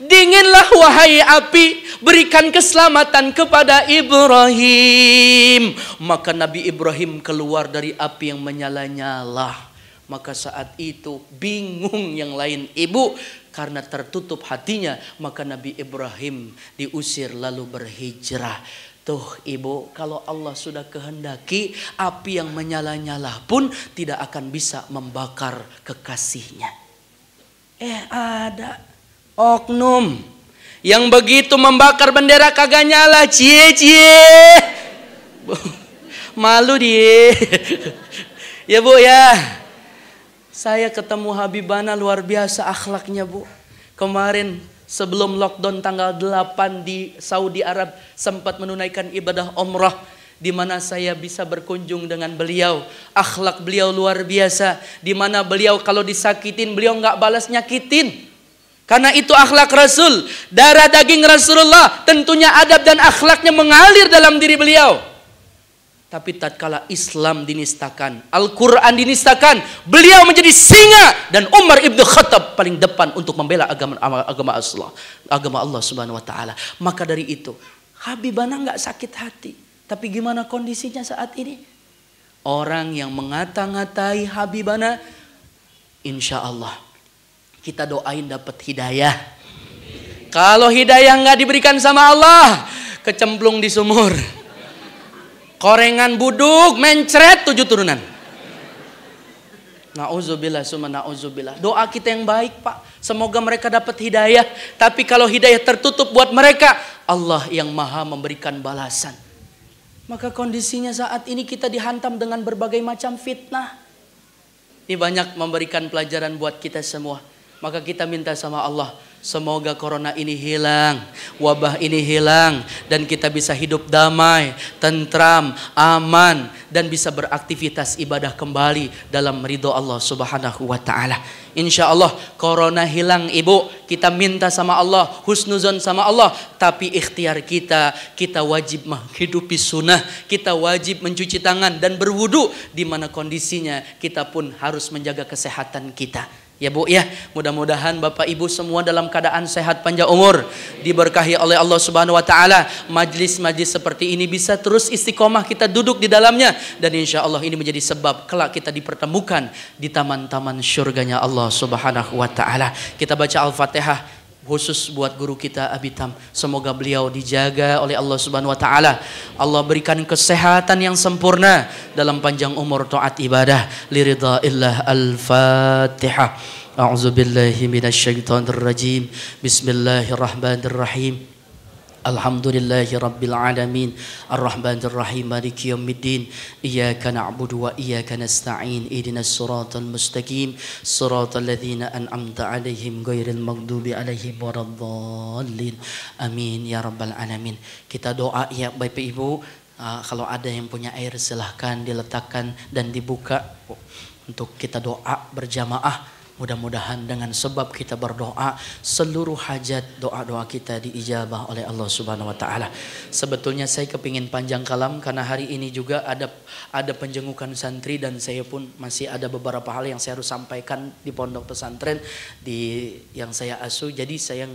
Dinginlah wahai api, berikan keselamatan kepada Ibrahim. Maka Nabi Ibrahim keluar dari api yang menyala-nyala. Maka saat itu bingung yang lain Ibu, karena tertutup hatinya. Maka Nabi Ibrahim diusir lalu berhijrah. Tuh Ibu, kalau Allah sudah kehendaki, api yang menyala-nyala pun tidak akan bisa membakar kekasihnya. Ada oknum yang begitu membakar bendera kagak nyala, cie. Malu dia. Ya Bu ya. Saya ketemu Habibana luar biasa akhlaknya Bu. Kemarin sebelum lockdown tanggal 8 di Saudi Arab sempat menunaikan ibadah umrah, di mana saya bisa berkunjung dengan beliau. Akhlak beliau luar biasa, di mana beliau kalau disakitin beliau nggak balas nyakitin. Karena itu akhlak Rasul, darah daging Rasulullah, tentunya adab dan akhlaknya mengalir dalam diri beliau. Tapi tatkala Islam dinistakan, Al-Quran dinistakan, beliau menjadi singa dan Umar ibnu Khattab paling depan untuk membela agama Allah Subhanahu Wa Taala. Maka dari itu Habibana nggak sakit hati. Tapi gimana kondisinya saat ini? Orang yang mengata-ngatai Habibana, insya Allah kita doain dapat hidayah. Kalau hidayah nggak diberikan sama Allah, kecemplung di sumur. Korengan buduk, mencret 7 turunan. Na'udzubillah summa na'udzubillah. Doa kita yang baik Pak, semoga mereka dapat hidayah. Tapi kalau hidayah tertutup buat mereka, Allah yang maha memberikan balasan. Maka kondisinya saat ini kita dihantam dengan berbagai macam fitnah. Ini banyak memberikan pelajaran buat kita semua. Maka kita minta sama Allah, semoga corona ini hilang, wabah ini hilang, dan kita bisa hidup damai, tentram, aman, dan bisa beraktivitas ibadah kembali dalam ridho Allah Subhanahu Wa Taala. Insya Allah corona hilang Ibu, kita minta sama Allah, husnuzon sama Allah. Tapi ikhtiar kita wajib menghidupi sunnah, kita wajib mencuci tangan dan berwudu. Di mana kondisinya kita pun harus menjaga kesehatan kita. Ya Bu ya, mudah-mudahan Bapak Ibu semua dalam keadaan sehat panjang umur, diberkahi oleh Allah Subhanahu wa taala. Majlis-majlis seperti ini bisa terus istiqomah kita duduk di dalamnya, dan insya Allah ini menjadi sebab kelak kita dipertemukan di taman-taman syurganya Allah Subhanahu wa taala. Kita baca Al-Fatihah khusus buat guru kita Abitam. Semoga beliau dijaga oleh Allah Subhanahu wa taala. Allah berikan kesehatan yang sempurna dalam panjang umur taat ibadah. Liridhaillah. Al-Fatihah. A'udzubillahi minasyaitonir rajim. Bismillahirrahmanirrahim. Alhamdulillahi rabbil alamin. Ar-Rahmanir Rahim. Maliki yaumiddin. Iyyaka na'budu wa iyyaka nasta'in. Ihdinas siratal mustaqim. Siratal ladzina an'amta 'alaihim ghairil maghdubi 'alaihim waladdallin. Amin ya rabbal alamin. Kita doa ya Bapak Ibu. Kalau ada yang punya air silahkan diletakkan dan dibuka untuk kita doa berjamaah. Mudah-mudahan dengan sebab kita berdoa, seluruh hajat doa-doa kita diijabah oleh Allah Subhanahu wa taala. Sebetulnya saya kepingin panjang kalam karena hari ini juga ada penjengukan santri, dan saya pun masih ada beberapa hal yang saya harus sampaikan di pondok pesantren yang saya asuh. Jadi saya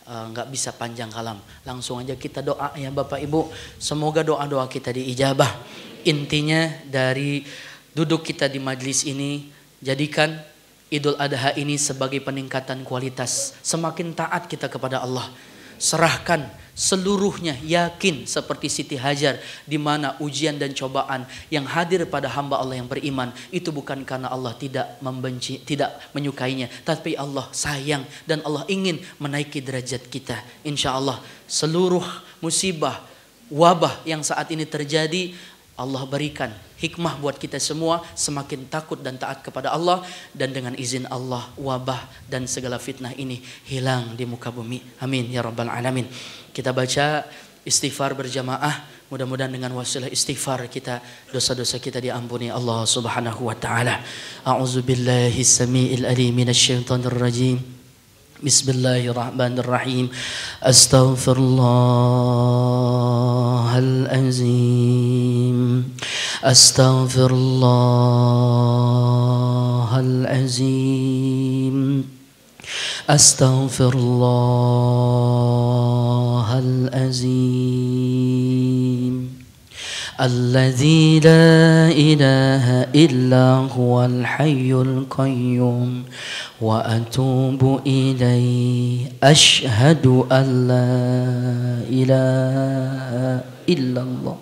nggak bisa panjang kalam. Langsung aja kita doa ya Bapak Ibu. Semoga doa-doa kita diijabah. Intinya dari duduk kita di majlis ini, jadikan Idul Adha ini sebagai peningkatan kualitas. Semakin taat kita kepada Allah, serahkan seluruhnya, yakin seperti Siti Hajar, di mana ujian dan cobaan yang hadir pada hamba Allah yang beriman itu bukan karena Allah tidak membenci, tidak menyukainya, tapi Allah sayang dan Allah ingin menaiki derajat kita. Insya Allah seluruh musibah, wabah yang saat ini terjadi, Allah berikan hikmah buat kita semua semakin takut dan taat kepada Allah, dan dengan izin Allah wabah dan segala fitnah ini hilang di muka bumi. Amin ya rabbal alamin. Kita baca istighfar berjamaah. Mudah-mudahan dengan wasilah istighfar kita, dosa-dosa kita diampuni Allah Subhanahu wa taala. A'udzubillahi samiil alim minasyaitonir rajim. Bismillahirrahmanirrahim. Astaghfirullahalazim. Astaghfirullahalazim. Astaghfirullahalazim. Alladzi la ilaha illa huwal hayyul qayyum wa atubu ilaihi. Asyhadu an la ilaha illallah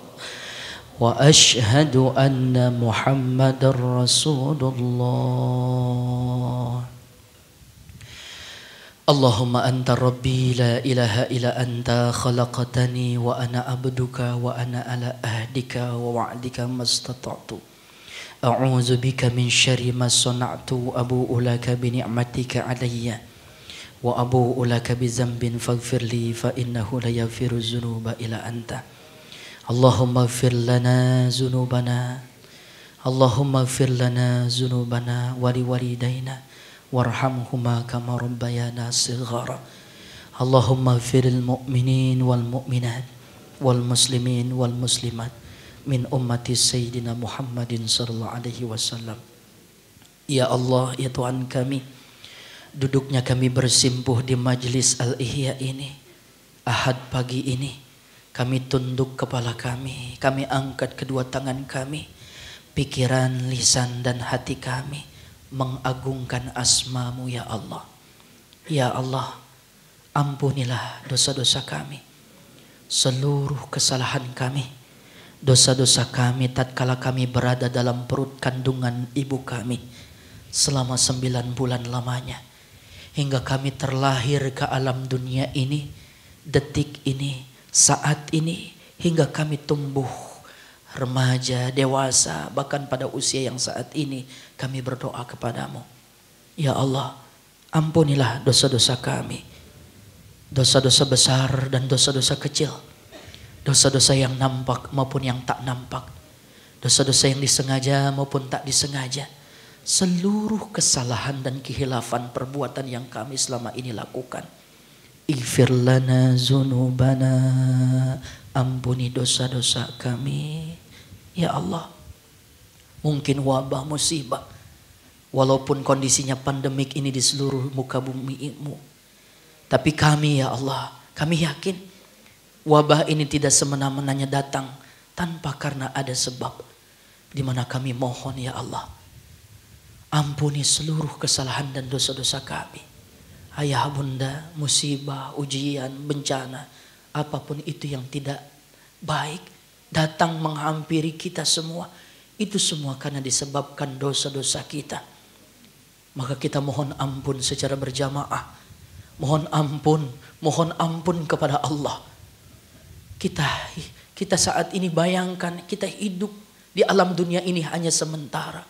wa asyhadu anna Muhammadar Rasulullah. Allahumma anta rabbi la ilaha illa anta khalaqtani wa ana abduka wa ana ala ahdika wa wa'dika mastata'tu. A'udzu bika min syarri ma sana'tu. Abu'u laka bi ni'matika alayya wa abu'u laka bi dzambin faghfirli fa innahu la yaghfiru dzunuba illa anta. Allahumma ighfir lana dzunubana. Allahumma ighfir lana dzunubana wa liwalidayna warhamhuma kama rabbayana shighara. Allahumma ighfiril mu'minin wal mu'minat wal muslimin wal muslimat min ummati sayyidina Muhammadin sallallahu alaihi wasallam. Ya Allah, ya Tuhan kami, duduknya kami bersimpuh di majlis Al-Ihya ini, Ahad pagi ini, kami tunduk kepala kami angkat kedua tangan kami, pikiran, lisan dan hati kami mengagungkan asma-Mu ya Allah. Ya Allah, ampunilah dosa-dosa kami, seluruh kesalahan kami, dosa-dosa kami tatkala kami berada dalam perut kandungan ibu kami selama 9 bulan lamanya, hingga kami terlahir ke alam dunia ini, detik ini, saat ini, hingga kami tumbuh remaja, dewasa, bahkan pada usia yang saat ini kami berdoa kepadamu. Ya Allah, ampunilah dosa-dosa kami, dosa-dosa besar dan dosa-dosa kecil, dosa-dosa yang nampak maupun yang tak nampak, dosa-dosa yang disengaja maupun tak disengaja, seluruh kesalahan dan kehilafan perbuatan yang kami selama ini lakukan. Ighfir lana dzunubana, ampuni dosa-dosa kami. Ya Allah, mungkin wabah musibah Walaupun kondisinya pandemik ini di seluruh muka bumi-Mu. Tapi kami ya Allah, kami yakin wabah ini tidak semena-menanya datang tanpa karena ada sebab. Di mana kami mohon ya Allah, ampuni seluruh kesalahan dan dosa-dosa kami. Ayah bunda, musibah, ujian, bencana, apapun itu yang tidak baik datang menghampiri kita semua. Itu semua karena disebabkan dosa-dosa kita. Maka kita mohon ampun secara berjamaah. Mohon ampun kepada Allah. Kita saat ini bayangkan kita hidup di alam dunia ini hanya sementara.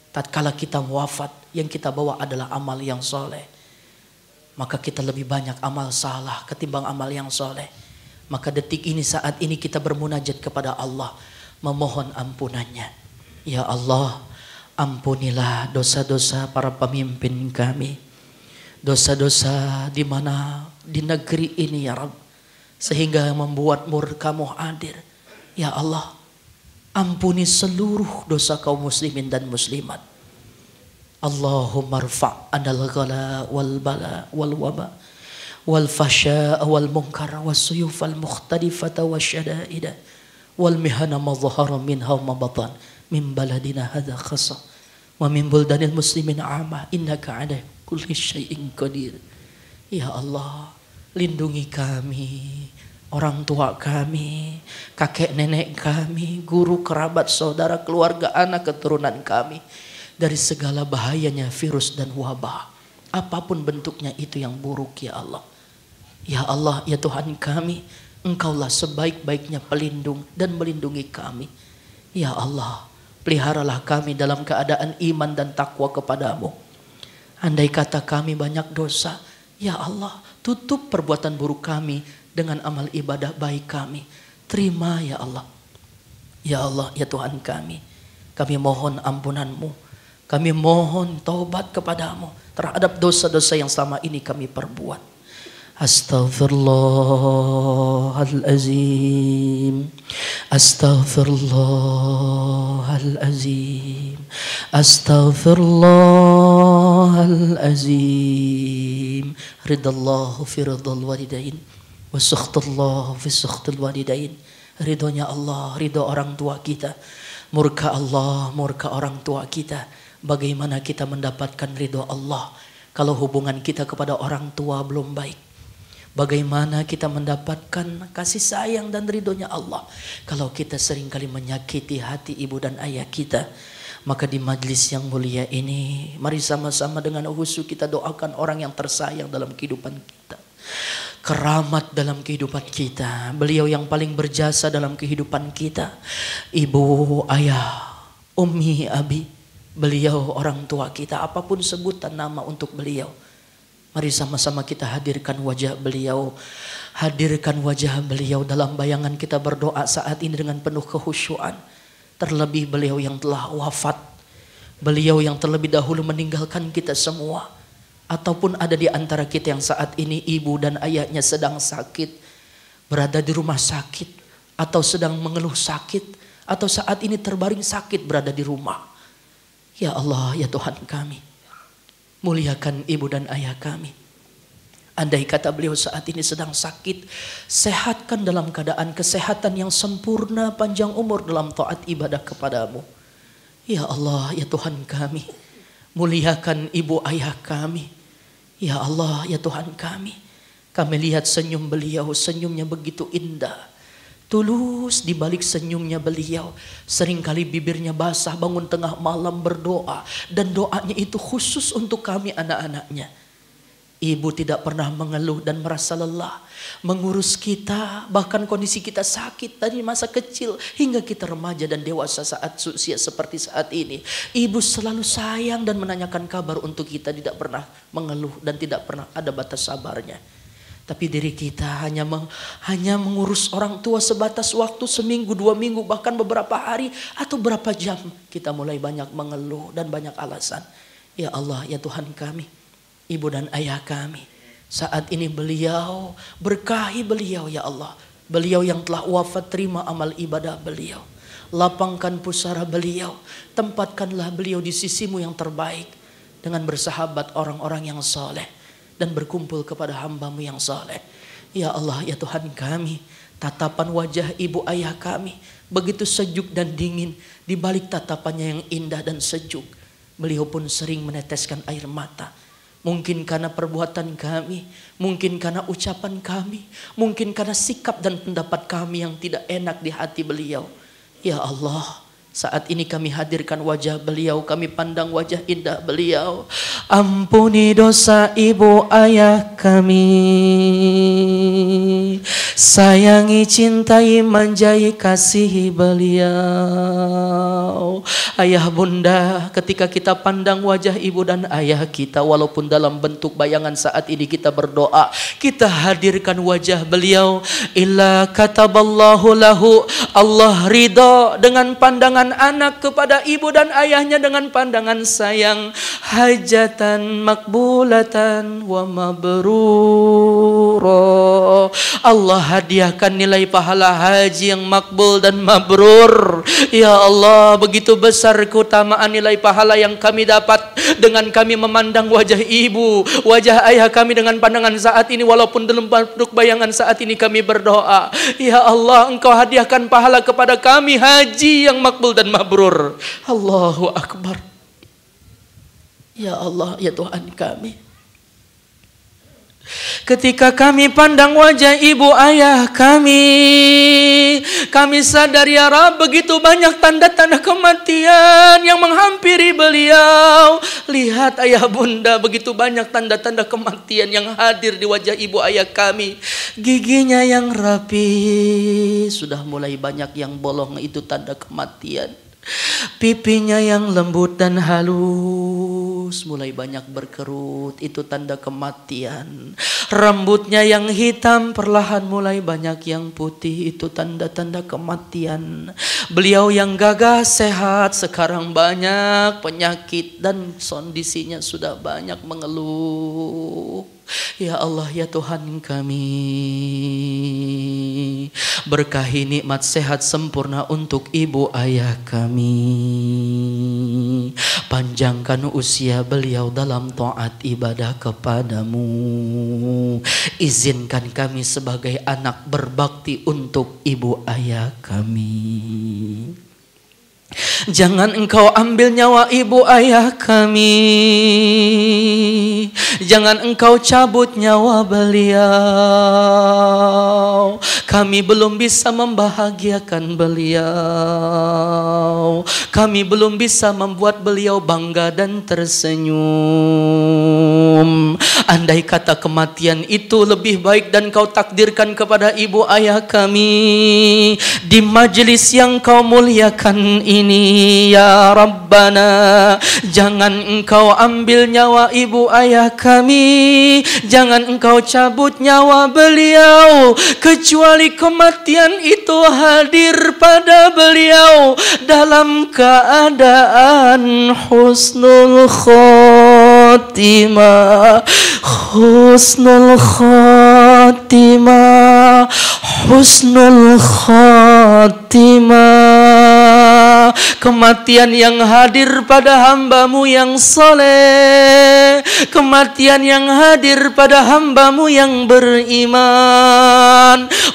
Tatkala kita wafat, yang kita bawa adalah amal yang soleh. Maka kita lebih banyak amal salah ketimbang amal yang soleh. Maka detik ini, saat ini kita bermunajat kepada Allah, memohon ampunannya. Ya Allah, ampunilah dosa-dosa para pemimpin kami. Dosa-dosa di mana di negeri ini ya Rabb, sehingga membuat murka-Mu hadir. Ya Allah, ampuni seluruh dosa kaum muslimin dan muslimat. Allahumma rfa' anal ghala wal bala wal waba wal fasha wal munkar was suyuf al mukhtalifata wasyada'ida wal mihana ma dhahara minha ma batan min baladina hadza khassa wa min buldanil muslimin amma innaka ala kulli syai'in qadir. Ya Allah, lindungi kami, orang tua kami, kakek nenek kami, guru, kerabat, saudara, keluarga, anak, keturunan kami dari segala bahayanya virus dan wabah, apapun bentuknya itu yang buruk ya Allah. Ya Allah, ya Tuhan kami, Engkaulah sebaik-baiknya pelindung dan melindungi kami. Ya Allah, peliharalah kami dalam keadaan iman dan takwa kepada-Mu. Andai kata kami banyak dosa, ya Allah, tutup perbuatan buruk kami dengan amal ibadah baik kami. Terima ya Allah. Ya Allah, ya Tuhan kami mohon ampunan-Mu. Kami mohon taubat kepada-Mu terhadap dosa-dosa yang selama ini kami perbuat. Astaghfirullahalazim. Astaghfirullahalazim. Astaghfirullahalazim. Ridallahu fi ridal walidain wa sakhtullahu fi sakhtil walidain. Ridhonya Allah, ridho orang tua kita. Murka Allah, murka orang tua kita. Bagaimana kita mendapatkan ridho Allah kalau hubungan kita kepada orang tua belum baik? Bagaimana kita mendapatkan kasih sayang dan ridhonya Allah kalau kita seringkali menyakiti hati ibu dan ayah kita? Maka di majlis yang mulia ini, mari sama-sama dengan khusyuk kita doakan orang yang tersayang dalam kehidupan kita, keramat dalam kehidupan kita, beliau yang paling berjasa dalam kehidupan kita, ibu, ayah, ummi, abi. Beliau orang tua kita, apapun sebutan nama untuk beliau. Mari sama-sama kita hadirkan wajah beliau. Hadirkan wajah beliau dalam bayangan kita berdoa saat ini dengan penuh kekhusyuan. Terlebih beliau yang telah wafat. Beliau yang terlebih dahulu meninggalkan kita semua. Ataupun ada di antara kita yang saat ini ibu dan ayahnya sedang sakit. Berada di rumah sakit. Atau sedang mengeluh sakit. Atau saat ini terbaring sakit berada di rumah. Ya Allah, ya Tuhan kami, muliakan ibu dan ayah kami. Andai kata beliau saat ini sedang sakit, sehatkan dalam keadaan kesehatan yang sempurna, panjang umur dalam taat ibadah kepada-Mu. Ya Allah, ya Tuhan kami, muliakan ibu ayah kami. Ya Allah, ya Tuhan kami lihat senyum beliau, senyumnya begitu indah. Tulus di balik senyumnya beliau. Seringkali bibirnya basah bangun tengah malam berdoa. Dan doanya itu khusus untuk kami anak-anaknya. Ibu tidak pernah mengeluh dan merasa lelah. Mengurus kita, bahkan kondisi kita sakit dari masa kecil hingga kita remaja dan dewasa saat usia seperti saat ini. Ibu selalu sayang dan menanyakan kabar untuk kita, tidak pernah mengeluh dan tidak pernah ada batas sabarnya. Tapi diri kita hanya mengurus orang tua sebatas waktu seminggu, 2 minggu, bahkan beberapa hari atau berapa jam. Kita mulai banyak mengeluh dan banyak alasan. Ya Allah, ya Tuhan kami, ibu dan ayah kami, saat ini beliau, berkahi beliau ya Allah. Beliau yang telah wafat, terima amal ibadah beliau. Lapangkan pusara beliau, tempatkanlah beliau di sisi-Mu yang terbaik. dengan bersahabat orang-orang yang saleh dan berkumpul kepada hamba-Mu yang saleh. Ya Allah, ya Tuhan kami, tatapan wajah ibu ayah kami begitu sejuk dan dingin. Di balik tatapannya yang indah dan sejuk, beliau pun sering meneteskan air mata. Mungkin karena perbuatan kami, mungkin karena ucapan kami, mungkin karena sikap dan pendapat kami yang tidak enak di hati beliau. Ya Allah, saat ini kami hadirkan wajah beliau, kami pandang wajah indah beliau. Ampuni dosa ibu ayah kami, sayangi, cintai, manjai, kasihi beliau. Ayah bunda, ketika kita pandang wajah ibu dan ayah kita, walaupun dalam bentuk bayangan saat ini kita berdoa, kita hadirkan wajah beliau. Illa kataballahu lahu, Allah ridho dengan pandangan anak kepada ibu dan ayahnya dengan pandangan sayang. Hajatan makbulatan wa mabrura, Allah hadiahkan nilai pahala haji yang makbul dan mabrur. Ya Allah, begitu besar keutamaan nilai pahala yang kami dapat dengan kami memandang wajah ibu, wajah ayah kami dengan pandangan saat ini, walaupun dalam bentuk bayangan saat ini kami berdoa. Ya Allah, Engkau hadiahkan pahala kepada kami haji yang makbul dan mabrur. Allahu Akbar. Ya Allah, ya Tuhan kami, ketika kami pandang wajah ibu ayah kami sadar ya Rabb, begitu banyak tanda-tanda kematian yang menghampiri beliau. Lihat ayah bunda, begitu banyak tanda-tanda kematian yang hadir di wajah ibu ayah kami. Giginya yang rapi sudah mulai banyak yang bolong, itu tanda kematian. Pipinya yang lembut dan halus mulai banyak berkerut, itu tanda kematian. Rambutnya yang hitam perlahan mulai banyak yang putih, itu tanda-tanda kematian. Beliau yang gagah sehat sekarang banyak penyakit dan kondisinya sudah banyak mengeluh. Ya Allah, ya Tuhan kami, berkahi nikmat sehat sempurna untuk ibu ayah kami. Panjangkan usia beliau dalam taat ibadah kepadamu. Izinkan kami sebagai anak berbakti untuk ibu ayah kami. Jangan Engkau ambil nyawa ibu ayah kami, jangan Engkau cabut nyawa beliau. Kami belum bisa membahagiakan beliau, kami belum bisa membuat beliau bangga dan tersenyum. Andai kata kematian itu lebih baik dan Kau takdirkan kepada ibu ayah kami di majelis yang Kau muliakan ini, ya Rabbana, jangan Engkau ambil nyawa ibu ayah kami, jangan Engkau cabut nyawa beliau, kecuali kematian itu hadir pada beliau dalam keadaan husnul khotimah, husnul khotimah, husnul khotimah. Kematian yang hadir pada hamba-Mu yang soleh, kematian yang hadir pada hamba-Mu yang beriman,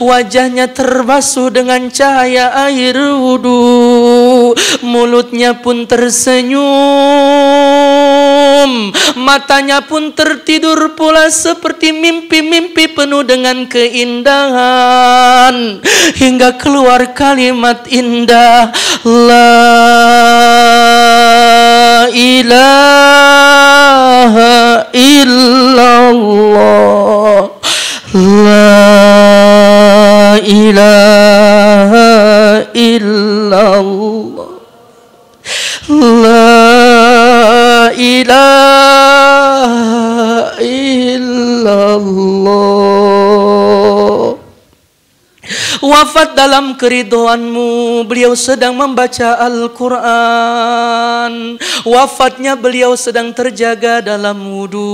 wajahnya terbasuh dengan cahaya air wudu, mulutnya pun tersenyum, matanya pun tertidur pula seperti mimpi-mimpi penuh dengan keindahan, hingga keluar kalimat indah, la ilaha illallah, la ilaha illallah, la ilaha illallah. Wafat dalam keridhoan-Mu, beliau sedang membaca Al-Quran. Wafatnya beliau sedang terjaga dalam wudu.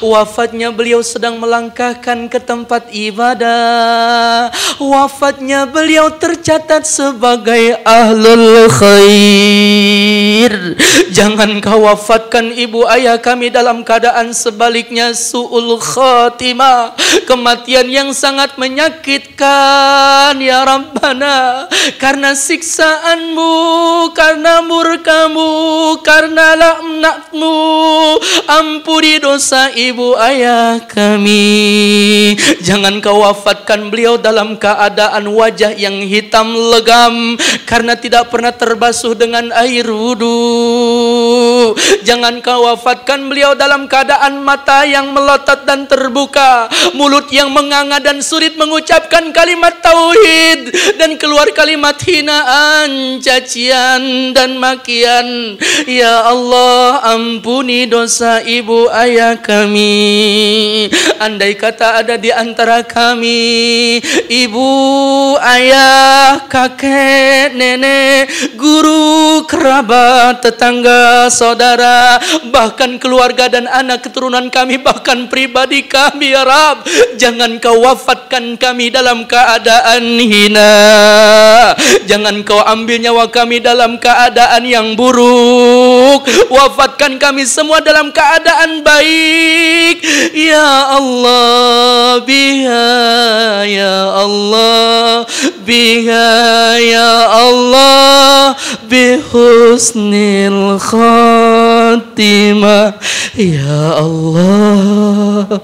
Wafatnya beliau sedang melangkahkan ke tempat ibadah. Wafatnya beliau tercatat sebagai ahlul khair. Jangan kau wafatkan ibu ayah kami dalam keadaan sebaliknya su'ul khatimah, kematian yang sangat menyakitkan ya Rabbana, karena siksaanmu, karena murkamu, karena laknatmu. Ampuni dosa ibu ayah kami. Jangan kau wafatkan beliau dalam keadaan wajah yang hitam legam karena tidak pernah terbasuh dengan air wudu. Jangan kau wafatkan beliau dalam keadaan mata yang melotot dan terbuka, mulut yang menganga dan sulit mengucapkan kalimat tauhid, dan keluar kalimat hinaan, cacian dan makian. Ya Allah, ampuni dosa ibu ayah kami. Andai kata ada di antara kami ibu, ayah, kakek, nenek, guru, kerabat, tetangga, saudara, bahkan keluarga dan anak keturunan kami, bahkan pribadi kami ya Rabb, jangan kau wafatkan kami dalam keadaan hina. Jangan kau ambil nyawa kami dalam keadaan yang buruk. Wafatkan kami semua dalam keadaan baik ya Allah, biha ya Allah, biha ya Allah, bihusnil khatimah ya Allah.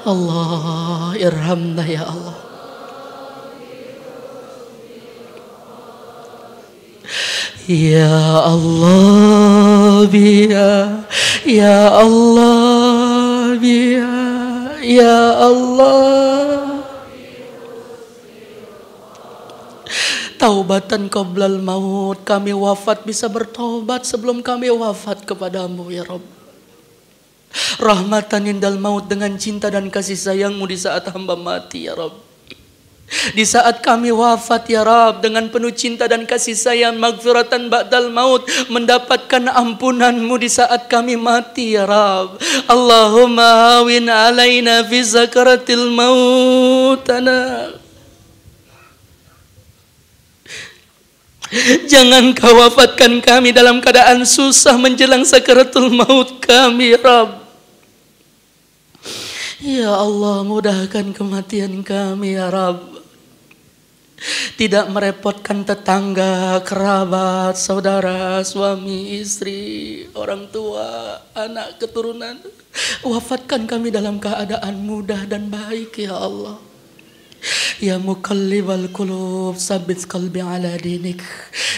Allah irhamna ya Allah. Ya Allah, biya ya Allah, biya ya Allah. Taubatan qoblal maut, kami wafat bisa bertobat sebelum kami wafat kepadamu ya Rabb. Rahmatan indal maut, dengan cinta dan kasih sayangmu di saat hamba mati ya Rabb. Di saat kami wafat ya Rabb, dengan penuh cinta dan kasih sayang, maghfiratan ba'dal maut, mendapatkan ampunanmu di saat kami mati ya Rabb. Allahumma hawin alaina fi zakaratil mautana. Jangan kau wafatkan kami dalam keadaan susah menjelang sakaratul maut kami ya Rabb. Ya Allah, mudahkan kematian kami ya Rabb. Tidak merepotkan tetangga, kerabat, saudara, suami, istri, orang tua, anak, keturunan. Wafatkan kami dalam keadaan mudah dan baik ya Allah. Ya muqallibal qulub, sabbit qalbi ala dinik.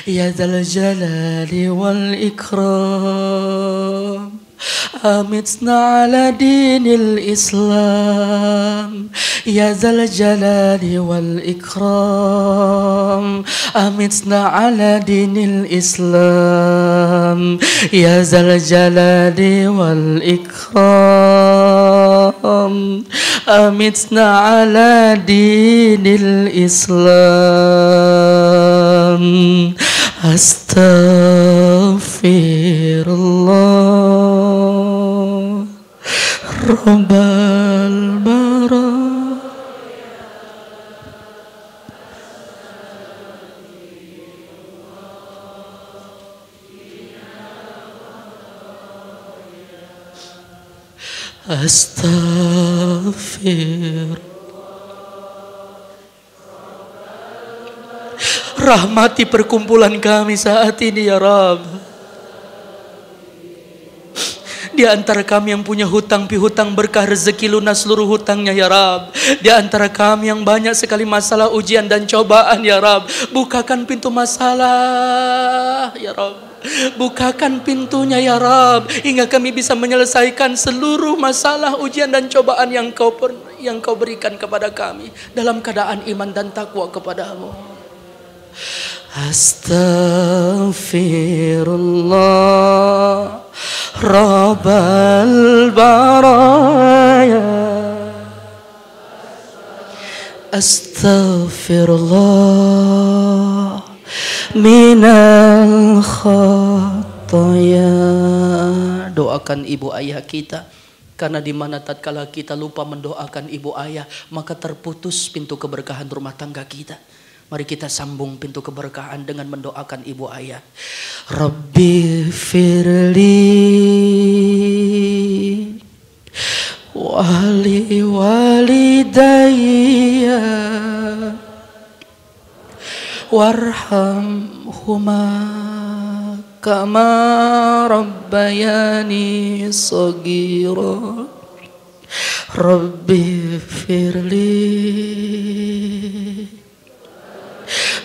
Ya dzal jalali wal ikram. Amitna ala dinil Islam. Ya dzal jalali wal ikram. Amitna ala dinil Islam. Ya dzal jalali wal ikram. Amitna ala dinil Islam. Astaghfirullah Rabbal bara. Astaghfirullah. Rahmati perkumpulan kami saat ini ya Rabb. Di antara kami yang punya hutang pihutang, berkah rezeki lunas seluruh hutangnya ya Rabb. Di antara kami yang banyak sekali masalah, ujian dan cobaan ya Rabb, bukakan pintu masalah ya Rabb. Bukakan pintunya ya Rabb, hingga kami bisa menyelesaikan seluruh masalah, ujian dan cobaan yang kau berikan kepada kami dalam keadaan iman dan takwa kepadamu. Astaghfirullah Rabbal baraya. Astaghfirullah minal khataya doakan ibu ayah kita. Karena di mana tatkala kita lupa mendoakan ibu ayah, maka terputus pintu keberkahan rumah tangga kita. Mari kita sambung pintu keberkahan dengan mendoakan ibu ayah. Rabbi firli wali walidayya warhamhuma kama rabbayani shaghira. Rabbi firli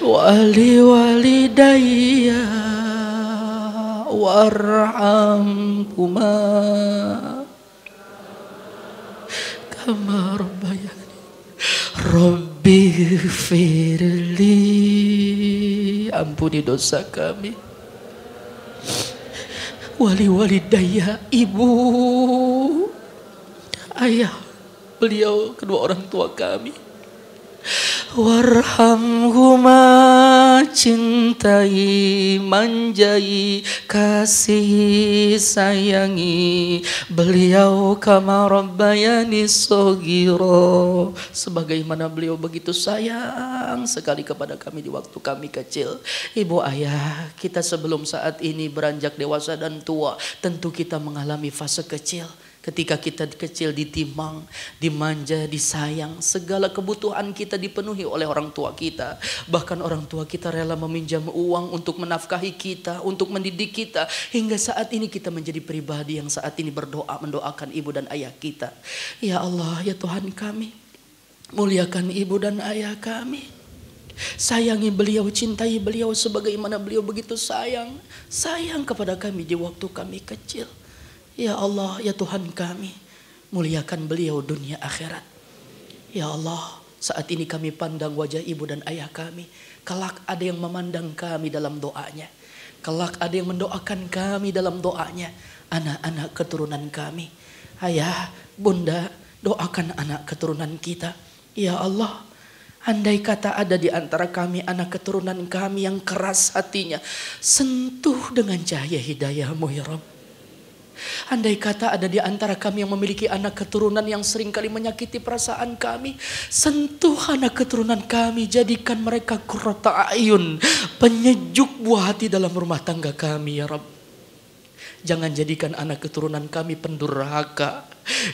wali walidayya warhamhuma kama rabbayani. Rabbi firli, ampuni dosa kami. Wali walidayya, ibu ayah beliau, kedua orang tua kami. Warhamhuma, cintai, manjai, kasih sayangi beliau kama rabbayani shaghira, sebagaimana beliau begitu sayang sekali kepada kami di waktu kami kecil. Ibu ayah, kita sebelum saat ini beranjak dewasa dan tua, tentu kita mengalami fase kecil. Ketika kita kecil ditimang, dimanja, disayang, segala kebutuhan kita dipenuhi oleh orang tua kita. Bahkan orang tua kita rela meminjam uang untuk menafkahi kita, untuk mendidik kita. Hingga saat ini kita menjadi pribadi yang saat ini berdoa mendoakan ibu dan ayah kita. Ya Allah, ya Tuhan kami, muliakan ibu dan ayah kami. Sayangi beliau, cintai beliau sebagaimana beliau begitu sayang kepada kami di waktu kami kecil. Ya Allah, ya Tuhan kami, muliakan beliau dunia akhirat. Ya Allah, saat ini kami pandang wajah ibu dan ayah kami. Kelak ada yang memandang kami dalam doanya. Kelak ada yang mendoakan kami dalam doanya. Anak-anak keturunan kami. Ayah, bunda, doakan anak keturunan kita. Ya Allah, andai kata ada di antara kami anak keturunan kami yang keras hatinya, sentuh dengan cahaya hidayah-Mu ya Rabb. Andai kata ada di antara kami yang memiliki anak keturunan yang seringkali menyakiti perasaan kami, sentuh anak keturunan kami, jadikan mereka qurrata a'yun, penyejuk buah hati dalam rumah tangga kami ya Rabb. Jangan jadikan anak keturunan kami pendurhaka.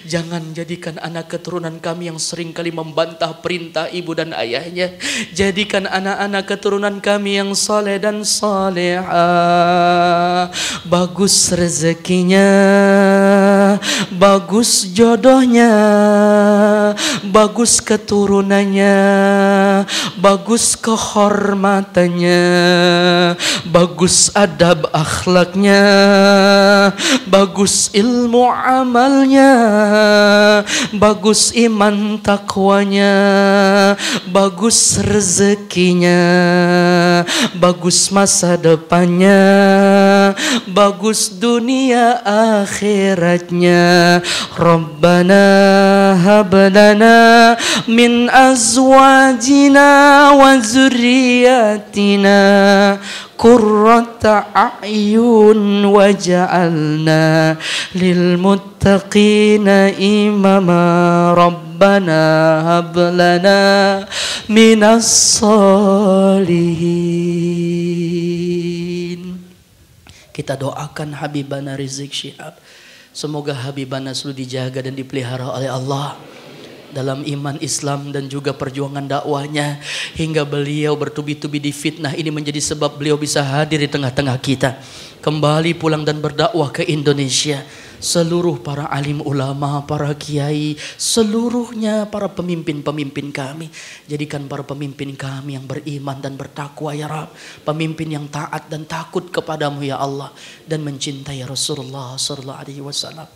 Jangan jadikan anak keturunan kami yang seringkali membantah perintah ibu dan ayahnya. Jadikan anak-anak keturunan kami yang saleh dan salehah. Bagus rezekinya, bagus jodohnya, bagus keturunannya, bagus kehormatannya, bagus adab akhlaknya, bagus ilmu amalnya, bagus iman takwanya, bagus rezekinya, bagus masa depannya, bagus dunia akhiratnya. Rabbana hablana min azwajina wa zurriyatina qurrata a'yun waj'alna lil muttaqina imama. Rabbana hablana minas solihin. Kita doakan Habibana Rizik Syihab, semoga Habibana selalu dijaga dan dipelihara oleh Allah dalam iman Islam dan juga perjuangan dakwahnya, hingga beliau bertubi-tubi di fitnah ini menjadi sebab beliau bisa hadir di tengah-tengah kita, kembali pulang dan berdakwah ke Indonesia. Seluruh para alim ulama, para kiai, seluruhnya para pemimpin-pemimpin kami, jadikan para pemimpin kami yang beriman dan bertakwa ya Rabb, pemimpin yang taat dan takut kepadamu ya Allah, dan mencintai Rasulullah sallallahu alaihi wasallam.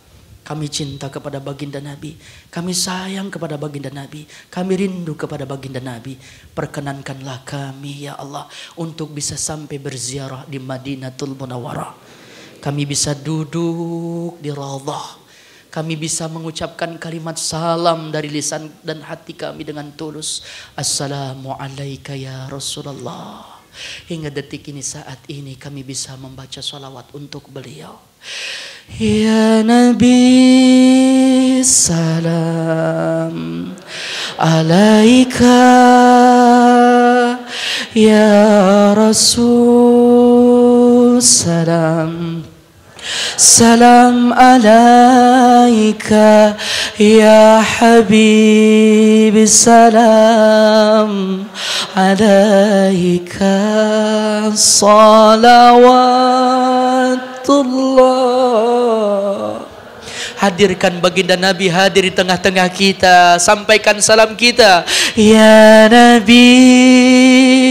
Kami cinta kepada baginda Nabi, kami sayang kepada baginda Nabi, kami rindu kepada baginda Nabi. Perkenankanlah kami ya Allah untuk bisa sampai berziarah di Madinatul Munawwarah. Kami bisa duduk di Raudhah, kami bisa mengucapkan kalimat salam dari lisan dan hati kami dengan tulus. Assalamualaikum ya Rasulullah. Hingga detik ini, saat ini kami bisa membaca salawat untuk beliau. Ya Nabi salam alaika, Ya Rasul salam, salam alaika, Ya Habib salam alaika, salawatullah. Hadirkan baginda Nabi hadir di tengah-tengah kita, sampaikan salam kita. Ya Nabi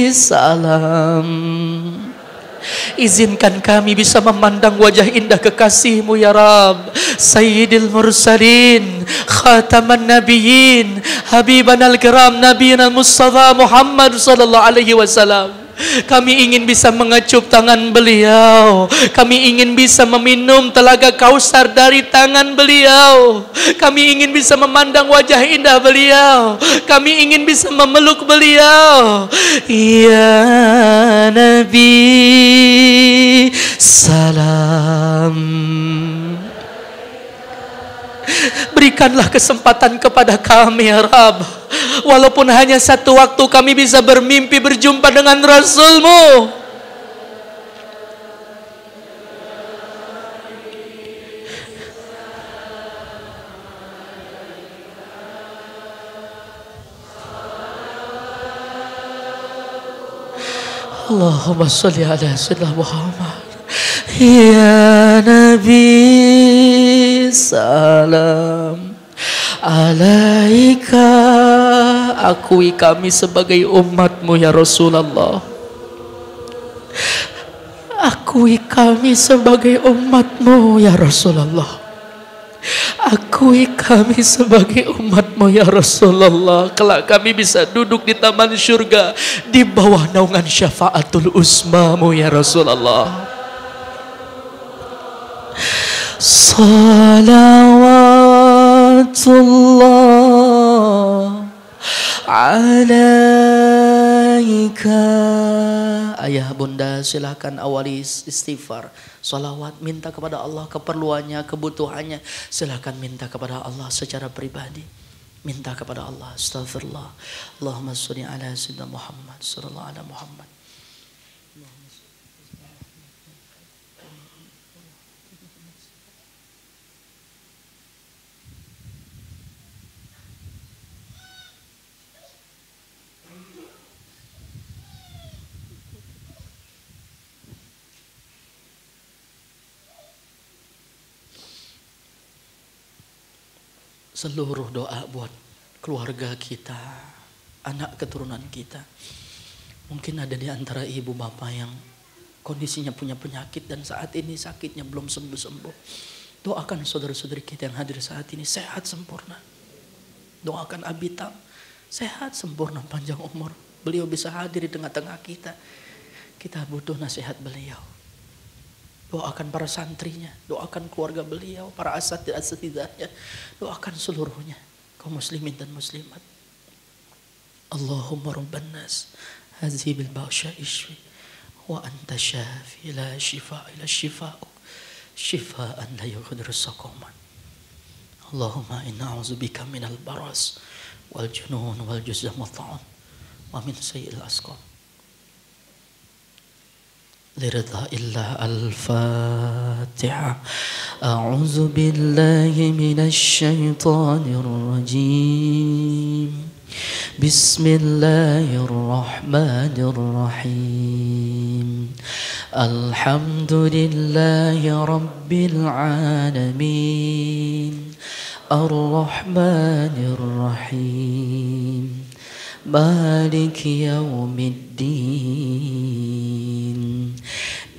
salam, izinkan kami bisa memandang wajah indah kekasihmu ya Rabb, Sayyidil Mursalin, Khataman Nabiyyin, Habibanal Kiram, Nabiyina Mustafa Muhammad sallallahu alaihi wasallam. Kami ingin bisa mengecup tangan beliau. Kami ingin bisa meminum telaga kausar dari tangan beliau. Kami ingin bisa memandang wajah indah beliau. Kami ingin bisa memeluk beliau. Ya Nabi salam, berikanlah kesempatan kepada kami ya Rabb, walaupun hanya satu waktu kami bisa bermimpi berjumpa dengan Rasul-Mu. Allahumma sholli ala sayyidina Muhammad. Ya Nabi salam alaika, akui kami sebagai umatmu ya Rasulullah. Akui kami sebagai umatmu ya Rasulullah. Akui kami sebagai umatmu ya Rasulullah. Kelak kami bisa duduk di taman syurga di bawah naungan syafaatul usmamu ya Rasulullah. Salawatullah alaika. Ayah bunda silakan awali istighfar, salawat, minta kepada Allah keperluannya, kebutuhannya. Silakan minta kepada Allah secara pribadi. Minta kepada Allah. Astagfirullah. Allahumma sholli ala sayyidina Muhammad sallallahu alaihi Muhammad. Seluruh doa buat keluarga kita, anak keturunan kita. Mungkin ada di antara ibu bapak yang kondisinya punya penyakit dan saat ini sakitnya belum sembuh-sembuh. Doakan saudara-saudari kita yang hadir saat ini sehat sempurna. Doakan Abitam sehat sempurna, panjang umur. Beliau bisa hadir di tengah-tengah kita. Kita butuh nasihat beliau. Doakan para santrinya, doakan keluarga beliau, para asatidahnya, doakan seluruhnya, kaum muslimin dan muslimat. Allahumma rabban nas, hazibil ba'sya ishfi, wa anta syafi la shifa ila shifa'uk, shifa'an la yughadiru saqaman. Allahumma inna a'udzubika minal baras, wal junun, wal juzam, wal ta'un, wa min sayyi'il asqam. لرضا الله. الفاتحة. أعوذ بالله من الشيطان الرجيم. بسم الله الرحمن الرحيم. الحمد لله رب العالمين. الرحمن الرحيم. مالك يوم الدين.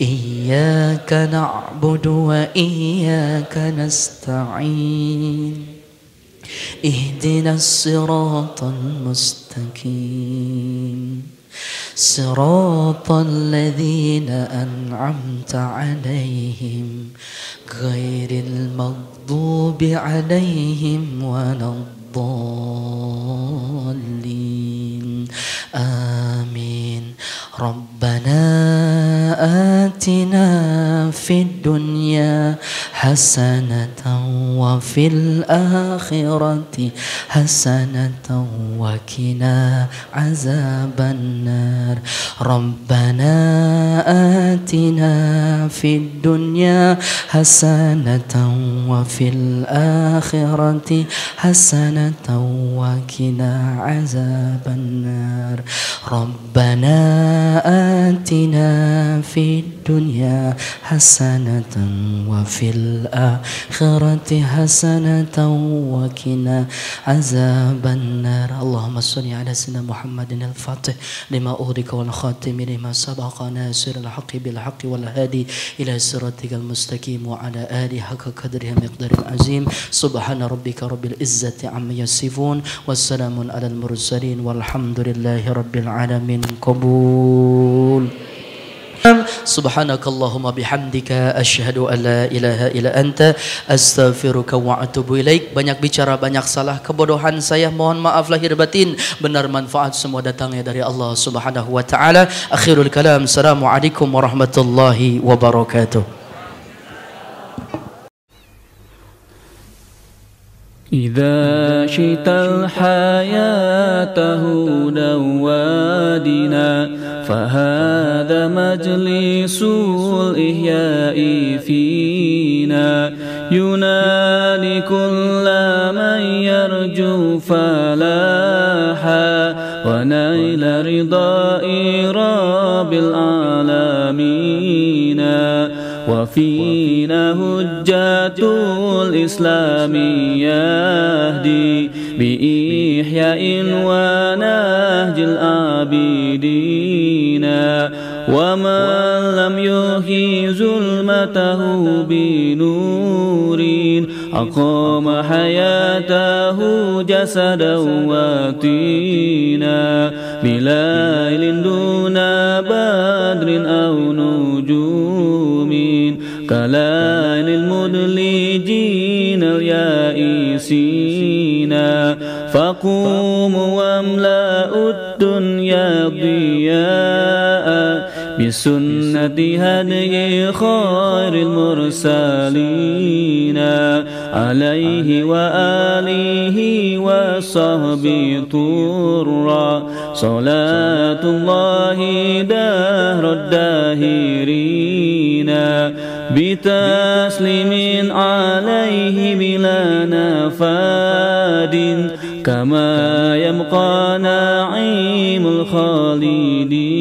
إياك نعبد وإياك نستعين. اهدنا الصراط المستقيم. صراط الذين أنعمت عليهم غير المغضوب عليهم ولا الضالين. آمين. ربنا آتنا في الدنيا الدنيا حسنة وفي الآخرة حسنة وقنا عذاب النار ربنا آتنا في الدنيا حسنة وفي الآخرة حسنة وقنا عذاب النار ربنا آتنا في الدنيا حسنة وفي الآخرة حسنة وقنا عذاب النار اللهم صل على سيدنا محمد الفاتح لما أغلق والخاتم لما سبق ناصر الحق بالحق والهادي إلى صراطك المستقيم وعلى آله حق قدره مقدار العظيم سبحان ربك رب العزة عما يصفون والسلام على المرسلين والحمد لله رب العالمين قبول سبحانك اللهم بحمدك أشهد أن لا إله إلا أنت أستغفرك وأتوب إليك. Banyak bicara, banyak salah, kebodohan saya, mohon maaf lahir batin. Benar manfaat semua datangnya dari Allah Subhanahu wa taala. Akhirul kalam, assalamualaikum warahmatullahi wabarakatuh. إذا شئت الحياة هدى وادنا فهذا مجلس الإحياء فينا ينادي كل من يرجو فلاحا ونيل رضاء رب العالمين وفينا هجة الإسلام يهدي بإحياء ونهج العابدين ومن لم يحيي ظلمته بنور أقام حياته جسدا وطينا بليل دون بدر أو نجوم كليل المدلجين اليائسين فقوموا واملأوا الدنيا ضياء بسنة هدي خير المرسلين عليه وآله وصحبه طرا صلاة الله دهر الداهرين بتسليم عليه بلا نفاد كما يبقى نعيم الخالدين